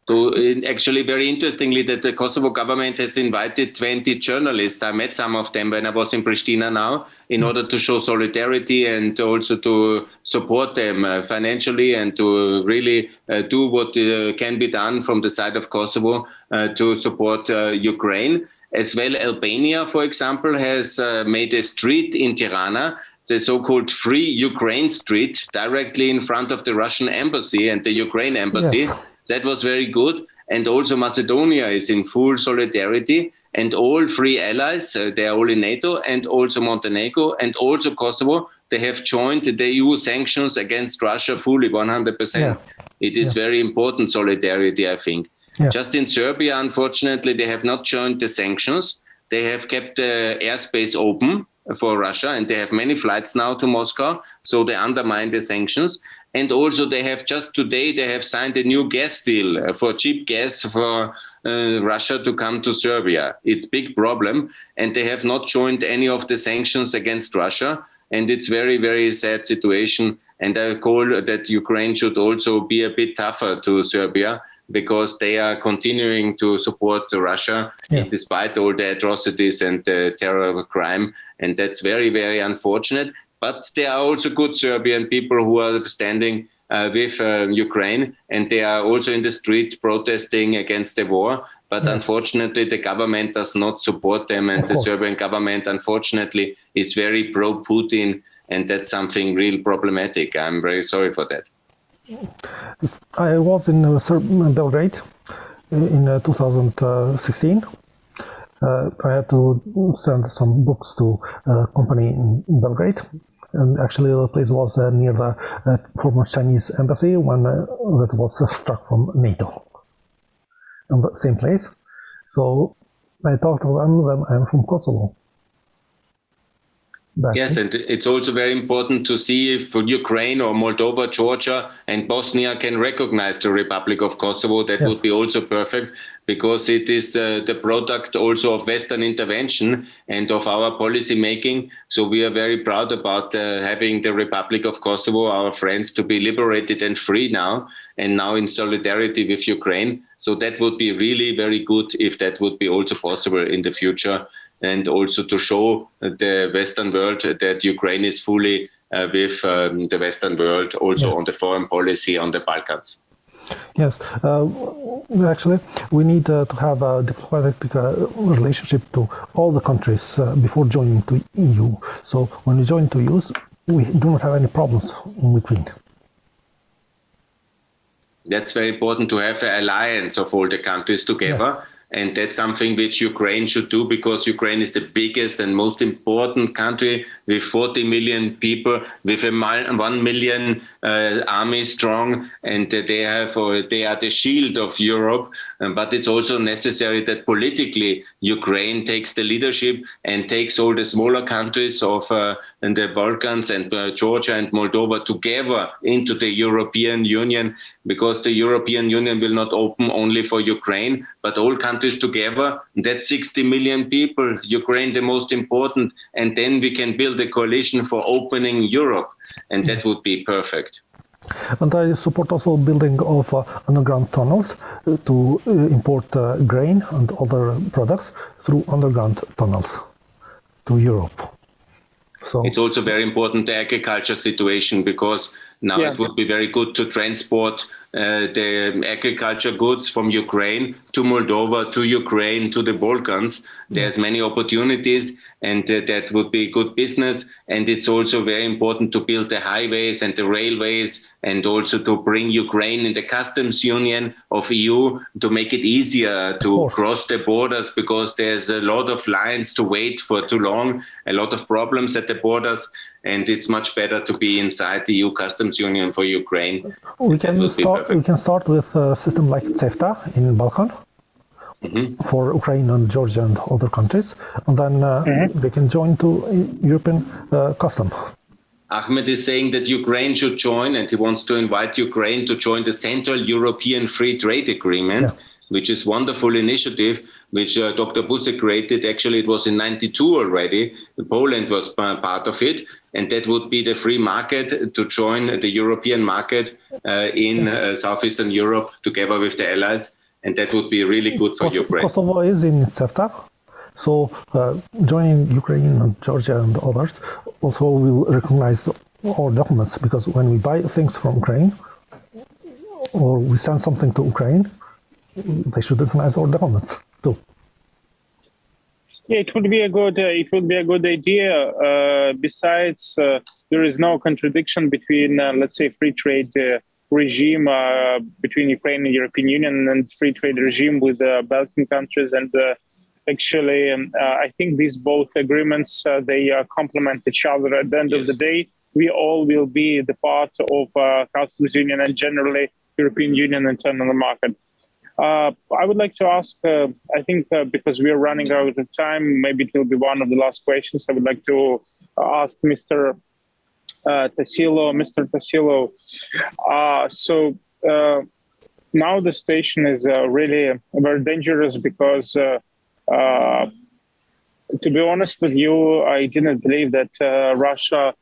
So actually very interestingly that the Kosovo government has invited 20 journalists. I met some of them when I was in Pristina now in order to show solidarity and also to support them financially and to really do what can be done from the side of Kosovo to support Ukraine. As well, Albania, for example, has made a street in Tirana, the so-called Free Ukraine Street, directly in front of the Russian embassy and the Ukraine embassy. Yes. That was very good. And also Macedonia is in full solidarity, and all three allies, they are all in NATO, and also Montenegro and also Kosovo, they have joined the EU sanctions against Russia fully, 100%. Yeah. It is very important solidarity, I think. Yeah. Just in Serbia, unfortunately, they have not joined the sanctions. They have kept the airspace open for Russia, and they have many flights now to Moscow, so they undermine the sanctions. And also they have just today, they have signed a new gas deal for cheap gas for Russia to come to Serbia. It's a big problem. And they have not joined any of the sanctions against Russia. And it's very, very sad situation. And I call that Ukraine should also be a bit tougher to Serbia, because they are continuing to support Russia despite all the atrocities and the terror crime. And that's very, very unfortunate. But there are also good Serbian people who are standing with Ukraine, and they are also in the street protesting against the war. But unfortunately, the government does not support them, and the Serbian government, unfortunately, is very pro-Putin, and that's something real problematic. I'm very sorry for that. I was in Belgrade in 2016. I had to send some books to a company in Belgrade. And actually the place was near the former Chinese embassy, one that was struck from NATO. In the same place. So I talked to them, I'm from Kosovo. Yes, and it's also very important to see if Ukraine or Moldova, Georgia and Bosnia can recognize the Republic of Kosovo. That would be also perfect, because it is the product also of Western intervention and of our policy making. So we are very proud about having the Republic of Kosovo, our friends, to be liberated and free now, and now in solidarity with Ukraine. So that would be really very good if that would be also possible in the future. And also to show the Western world that Ukraine is fully with the Western world, also on the foreign policy on the Balkans. Yes, actually, we need to have a diplomatic relationship to all the countries before joining to EU. So when we join to EU, we do not have any problems in between. That's very important to have an alliance of all the countries together. Yeah. And that's something which Ukraine should do, because Ukraine is the biggest and most important country with 40 million people, with a 1 million army strong, and they are the shield of Europe. But it's also necessary that politically Ukraine takes the leadership and takes all the smaller countries of the Balkans and Georgia and Moldova together into the European Union, because the European Union will not open only for Ukraine, but all countries together. That's 60 million people, Ukraine the most important, and then we can build a coalition for opening Europe, and that would be perfect. And I support also building of underground tunnels to import grain and other products through underground tunnels to Europe. So it's also very important, the agriculture situation, because now it would be very good to transport the agriculture goods from Ukraine to Moldova, to Ukraine, to the Balkans. There's many opportunities, and that would be good business. And it's also very important to build the highways and the railways, and also to bring Ukraine in the customs union of EU to make it easier to cross the borders, because there's a lot of lines to wait for too long, a lot of problems at the borders, and it's much better to be inside the EU customs union for Ukraine. We can start with a system like Всегда in Balkan for Ukraine and Georgia and other countries, and then they can join to European custom. Ahmed is saying that Ukraine should join, and he wants to invite Ukraine to join the Central European Free Trade Agreement, which is a wonderful initiative, which Dr. Buse created. Actually, it was in '92 already. Poland was part of it, and that would be the free market to join the European market in Southeastern Europe together with the allies, and that would be really good for Ukraine. Kosovo is in CEFTA, so joining Ukraine and Georgia and others also will recognize our documents, because when we buy things from Ukraine or we send something to Ukraine, they should recognize our documents too. Yeah, it would be a good idea. Besides, there is no contradiction between, let's say, free trade regime between Ukraine and European Union, and free trade regime with the Balkan countries. And actually, I think these both agreements, they complement each other. At the end of the day, we all will be the part of customs union and generally European Union internal market. I would like to ask, I think because we are running out of time, maybe it will be one of the last questions. I would like to ask Mr. Tassilo. Mr. Tassilo, so now the station is really very dangerous, because to be honest with you, I didn't believe that Russia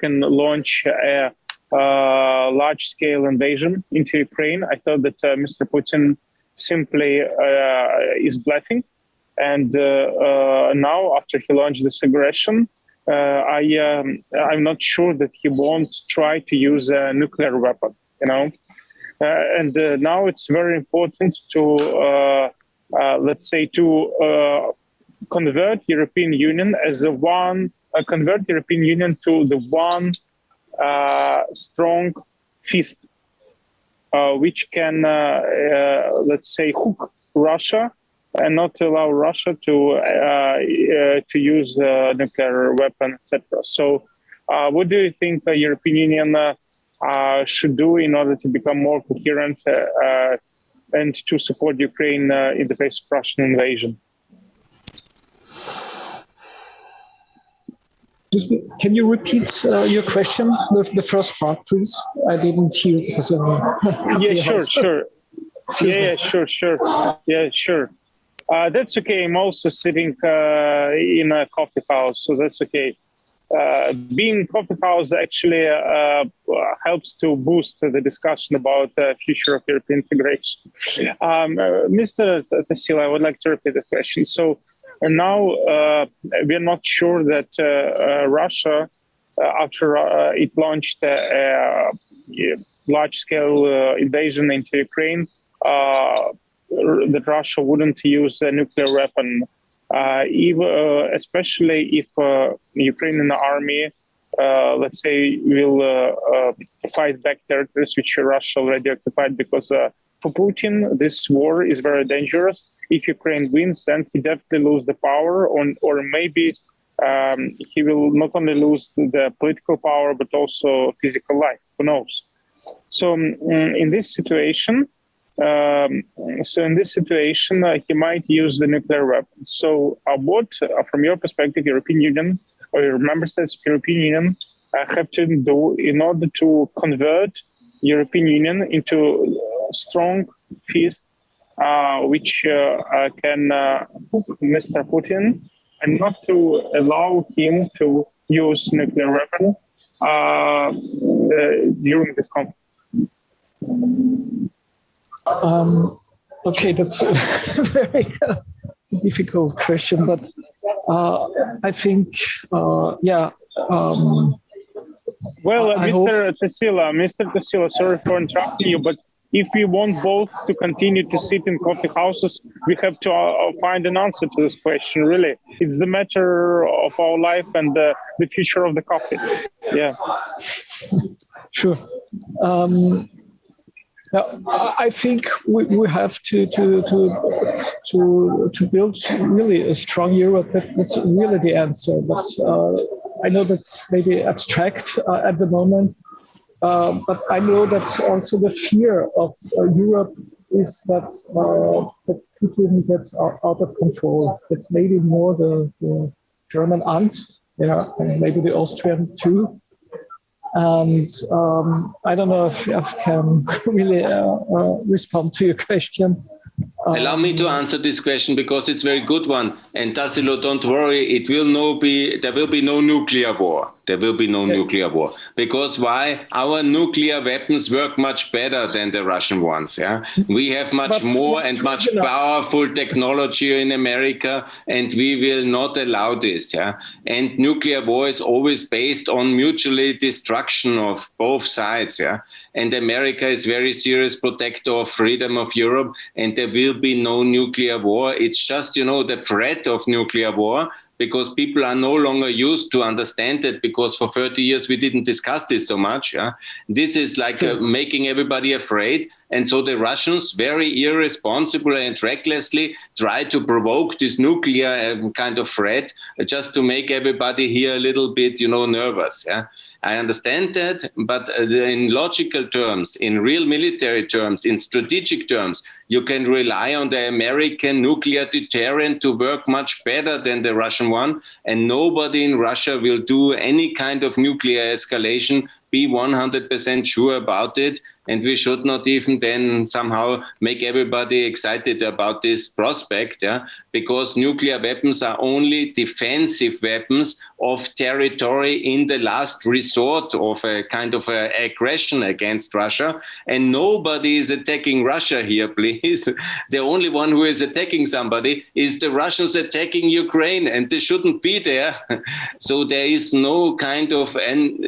can launch a large-scale invasion into Ukraine. I thought that Mr. Putin simply is bluffing, and now after he launched this aggression, I'm not sure that he won't try to use a nuclear weapon. And now it's very important to let's say to convert European Union as convert European Union to the one strong fist, which can, let's say, hook Russia and not allow Russia to use nuclear weapon, etc. So, what do you think the European Union should do in order to become more coherent and to support Ukraine in the face of Russian invasion? Can you repeat your question, the first part, please? I didn't hear because sure. That's okay. I'm also sitting in a coffee house, so that's okay. Being coffee house actually helps to boost the discussion about the future of European integration. Mr. Tassilo, I would like to repeat the question. So now we are not sure that Russia, after it launched a large-scale invasion into Ukraine, that Russia wouldn't use a nuclear weapon. Especially if Ukrainian army, let's say, will fight back territories which Russia already occupied, because for Putin, this war is very dangerous. If Ukraine wins, then he definitely lose the power, or maybe he will not only lose the political power, but also physical life. Who knows? So in this situation, he might use the nuclear weapon. So what, from your perspective, European Union or your member states of European Union have to do in order to convert European Union into a strong fist, which can hook Mr. Putin, and not to allow him to use nuclear weapon during this conflict? Okay, that's a very difficult question, but I think, well, Mr. Tassilo, sorry for interrupting you, but if we want both to continue to sit in coffee houses, we have to find an answer to this question, really. It's the matter of our life and the future of the coffee. Yeah. Sure. I think we have to build really a strong Europe. That's really the answer. But I know that's maybe abstract at the moment. But I know that also the fear of Europe is that Putin gets out of control. It's maybe more the German Angst, and maybe the Austrian too. And I don't know if I can really respond to your question. Allow me to answer this question because it's a very good one. And Tassilo, don't worry, there will be no nuclear war. There will be no nuclear war. Because why? Our nuclear weapons work much better than the Russian ones. Yeah, we have much more and much powerful technology in America, and we will not allow this. Yeah, and nuclear war is always based on mutually destruction of both sides. Yeah, and America is very serious protector of freedom of Europe, and there will be no nuclear war. It's just, the threat of nuclear war, because people are no longer used to understand it, because for 30 years we didn't discuss this so much. Yeah? This is like making everybody afraid. And so the Russians very irresponsibly and recklessly try to provoke this nuclear kind of threat just to make everybody here a little bit, nervous. Yeah? I understand that, but in logical terms, in real military terms, in strategic terms, you can rely on the American nuclear deterrent to work much better than the Russian one, and nobody in Russia will do any kind of nuclear escalation. Be 100% sure about it, and we should not even then somehow make everybody excited about this prospect, because nuclear weapons are only defensive weapons of territory in the last resort of a kind of aggression against Russia, and nobody is attacking Russia here, please. The only one who is attacking somebody is the Russians attacking Ukraine, and they shouldn't be there. So there is no kind of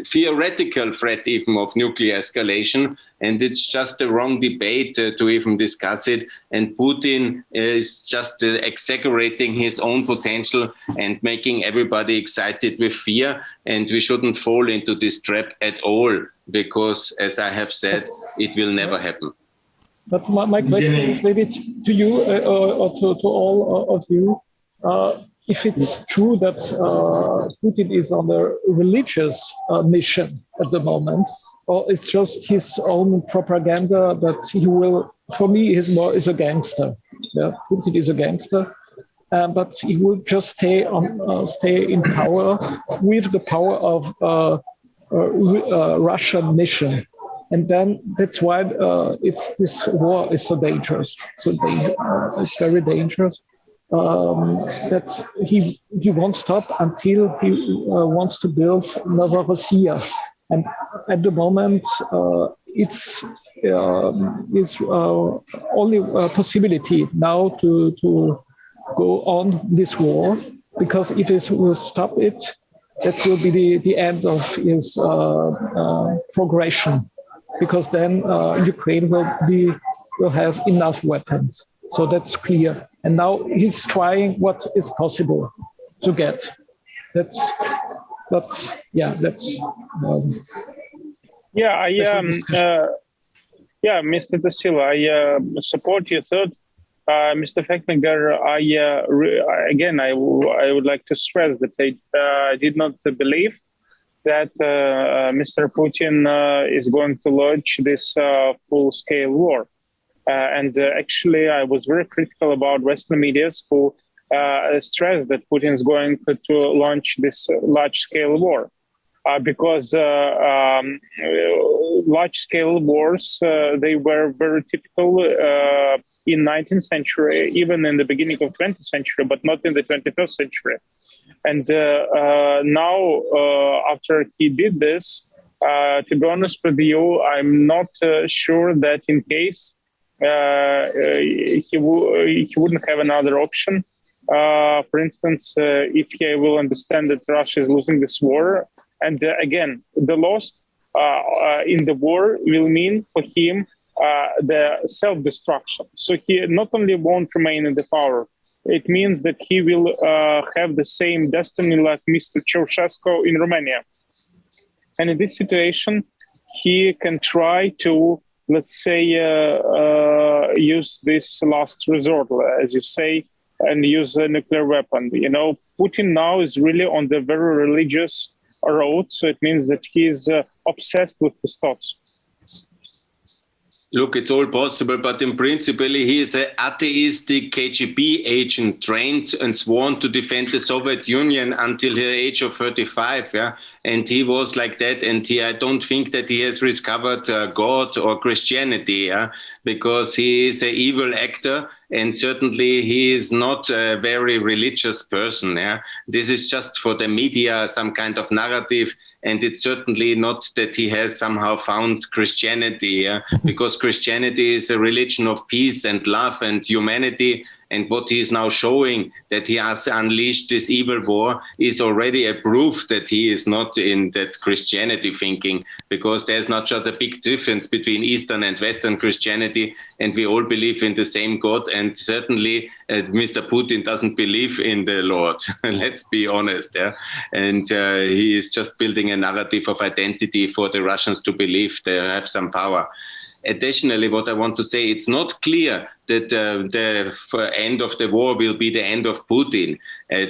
theoretical threat even of nuclear escalation, and it's just a wrong debate to even discuss it. And Putin is just exaggerating his own potential and making everybody excited with fear. And we shouldn't fall into this trap at all, because, as I have said, it will never happen. But my question is maybe to you or to all of you. If it's true that Putin is on a religious mission at the moment, or it's just his own propaganda that he will, for me, is a gangster. Yeah, Putin is a gangster, but he will just stay in power with the power of Russian mission. And then that's why this war is so dangerous. It's very dangerous. That he won't stop until he wants to build Novorossiya. And at the moment, it's only a possibility now to go on this war, because if it will stop it, that will be the end of his progression, because then Ukraine will have enough weapons. So that's clear. And now he's trying what is possible to get. Mr. Tassilo, I support your thought. Mr. Fechtinger, I would like to stress that I did not believe that Mr. Putin is going to launch this full-scale war. And actually, I was very critical about Western media who stressed that Putin is going to launch this large-scale war. Because large-scale wars, they were very typical in 19th century, even in the beginning of 20th century, but not in the 21st century. And now, after he did this, to be honest with you, I'm not sure that in case he wouldn't have another option. For instance, if he will understand that Russia is losing this war, and again, the loss in the war will mean for him the self-destruction. So he not only won't remain in the power, it means that he will have the same destiny like Mr. Ceausescu in Romania. And in this situation, he can try to, let's say, use this last resort, as you say, and use a nuclear weapon. You know, Putin now is really on the very religious road, so it means that he is obsessed with his thoughts. Look, it's all possible, but in principle, he is an atheistic KGB agent trained and sworn to defend the Soviet Union until the age of 35. Yeah, and he was like that. And I don't think that he has discovered God or Christianity. Yeah, because he is an evil actor, and certainly he is not a very religious person. Yeah, this is just for the media, some kind of narrative. And it's certainly not that he has somehow found Christianity, because Christianity is a religion of peace and love and humanity. And what he is now showing, that he has unleashed this evil war, is already a proof that he is not in that Christianity thinking, because there's not just a big difference between Eastern and Western Christianity, and we all believe in the same God. And certainly Mr. Putin doesn't believe in the Lord. Let's be honest. Yeah? And he is just building a narrative of identity for the Russians to believe they have some power. Additionally, what I want to say, it's not clear that the end of the war will be the end of Putin. A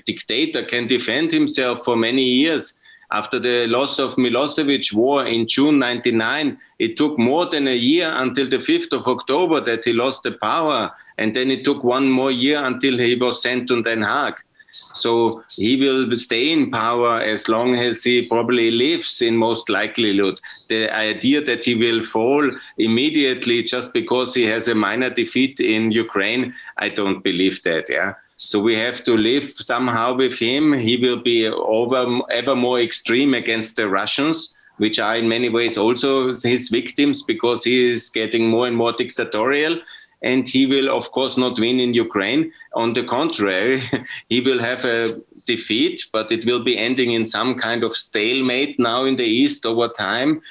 dictator can defend himself for many years. After the loss of Milosevic war in June 1999, it took more than a year until the 5th of October that he lost the power. And then it took one more year until he was sent to Den Haag. So he will stay in power as long as he probably lives, in most likelihood. The idea that he will fall immediately just because he has a minor defeat in Ukraine, I don't believe that. Yeah. So we have to live somehow with him. He will be ever more extreme against the Russians, which are in many ways also his victims, because he is getting more and more dictatorial. And he will, of course, not win in Ukraine. On the contrary, he will have a defeat, but it will be ending in some kind of stalemate now in the East over time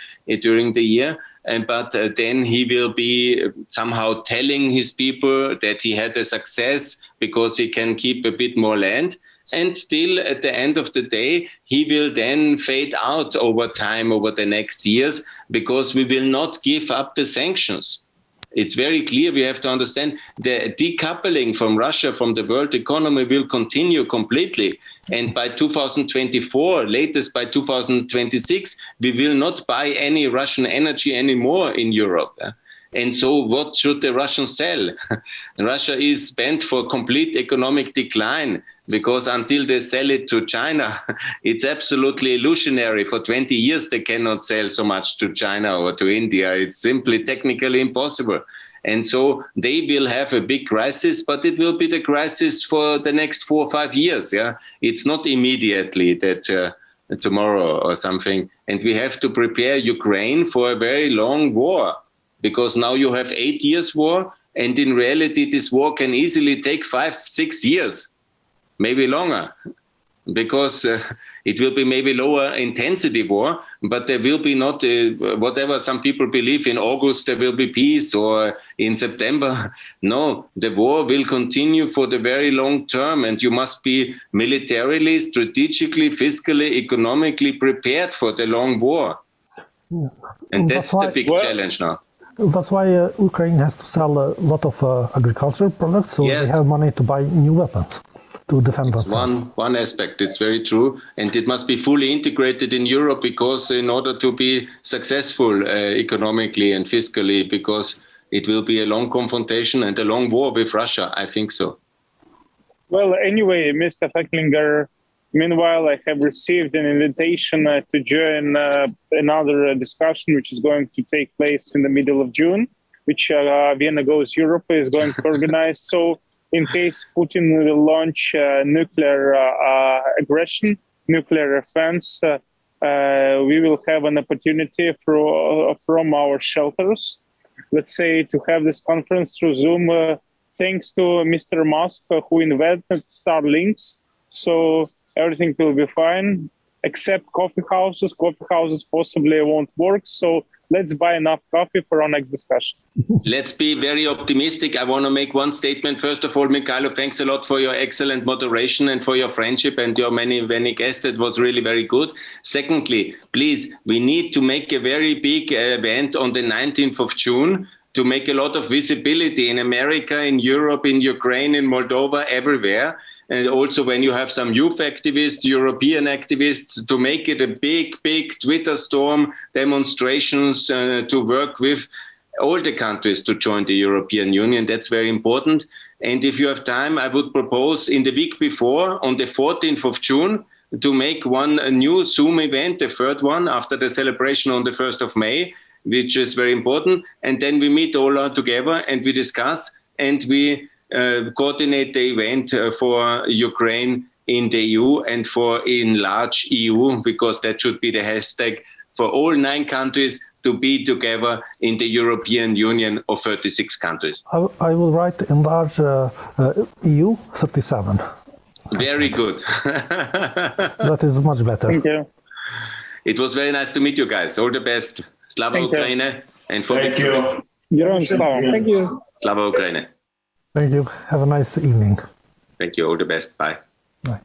during the year. But then he will be somehow telling his people that he had a success because he can keep a bit more land. And still, at the end of the day, he will then fade out over time, over the next years, because we will not give up the sanctions. It's very clear, we have to understand, the decoupling from Russia from the world economy will continue completely. And by 2024, latest by 2026, we will not buy any Russian energy anymore in Europe. And so what should the Russians sell? Russia is bent for complete economic decline, because until they sell it to China, it's absolutely illusionary. For 20 years, they cannot sell so much to China or to India. It's simply technically impossible. And so they will have a big crisis, but it will be the crisis for the next 4 or 5 years. Yeah, it's not immediately that tomorrow or something. And we have to prepare Ukraine for a very long war, because now you have 8 years war, and in reality, this war can easily take 5, 6 years. Maybe longer, because it will be maybe lower intensity war, but there will be not, whatever some people believe, in August there will be peace, or in September. No, the war will continue for the very long term, and you must be militarily, strategically, fiscally, economically prepared for the long war. Yeah. And that's the big challenge now. That's why Ukraine has to sell a lot of agricultural products, so they have money to buy new weapons to defend themselves. One aspect, it's very true. And it must be fully integrated in Europe, because in order to be successful economically and fiscally, because it will be a long confrontation and a long war with Russia, I think so. Well, anyway, Mr. Fecklinger, meanwhile, I have received an invitation to join another discussion, which is going to take place in the middle of June, which Vienna Goes Europe is going to organize. So in case Putin will launch nuclear aggression, nuclear offense, we will have an opportunity from our shelters, let's say, to have this conference through Zoom, thanks to Mr. Musk, who invented Starlinks. So everything will be fine, except coffee houses. Coffee houses possibly won't work. So let's buy enough coffee for our next discussion. Let's be very optimistic. I want to make one statement. First of all, Mikhailo, thanks a lot for your excellent moderation and for your friendship and your many guests. It was really very good. Secondly, please, we need to make a very big event on the 19th of June to make a lot of visibility in America, in Europe, in Ukraine, in Moldova, everywhere. And also when you have some youth activists, European activists, to make it a big Twitter storm, demonstrations to work with all the countries to join the European Union. That's very important. And if you have time, I would propose in the week before, on the 14th of June, to make a new Zoom event, the third one, after the celebration on the 1st of May, which is very important. And then we meet all together and we discuss and we coordinate the event for Ukraine in the EU and for enlarge EU, because that should be the hashtag for all 9 countries to be together in the European Union of 36 countries. I will write enlarge EU 37. Very good. That is much better. Thank you. It was very nice to meet you guys. All the best. Slava Ukraine. And for Thank you. Thank you. Slava Ukraine. Thank you. Have a nice evening. Thank you. All the best. Bye. Bye.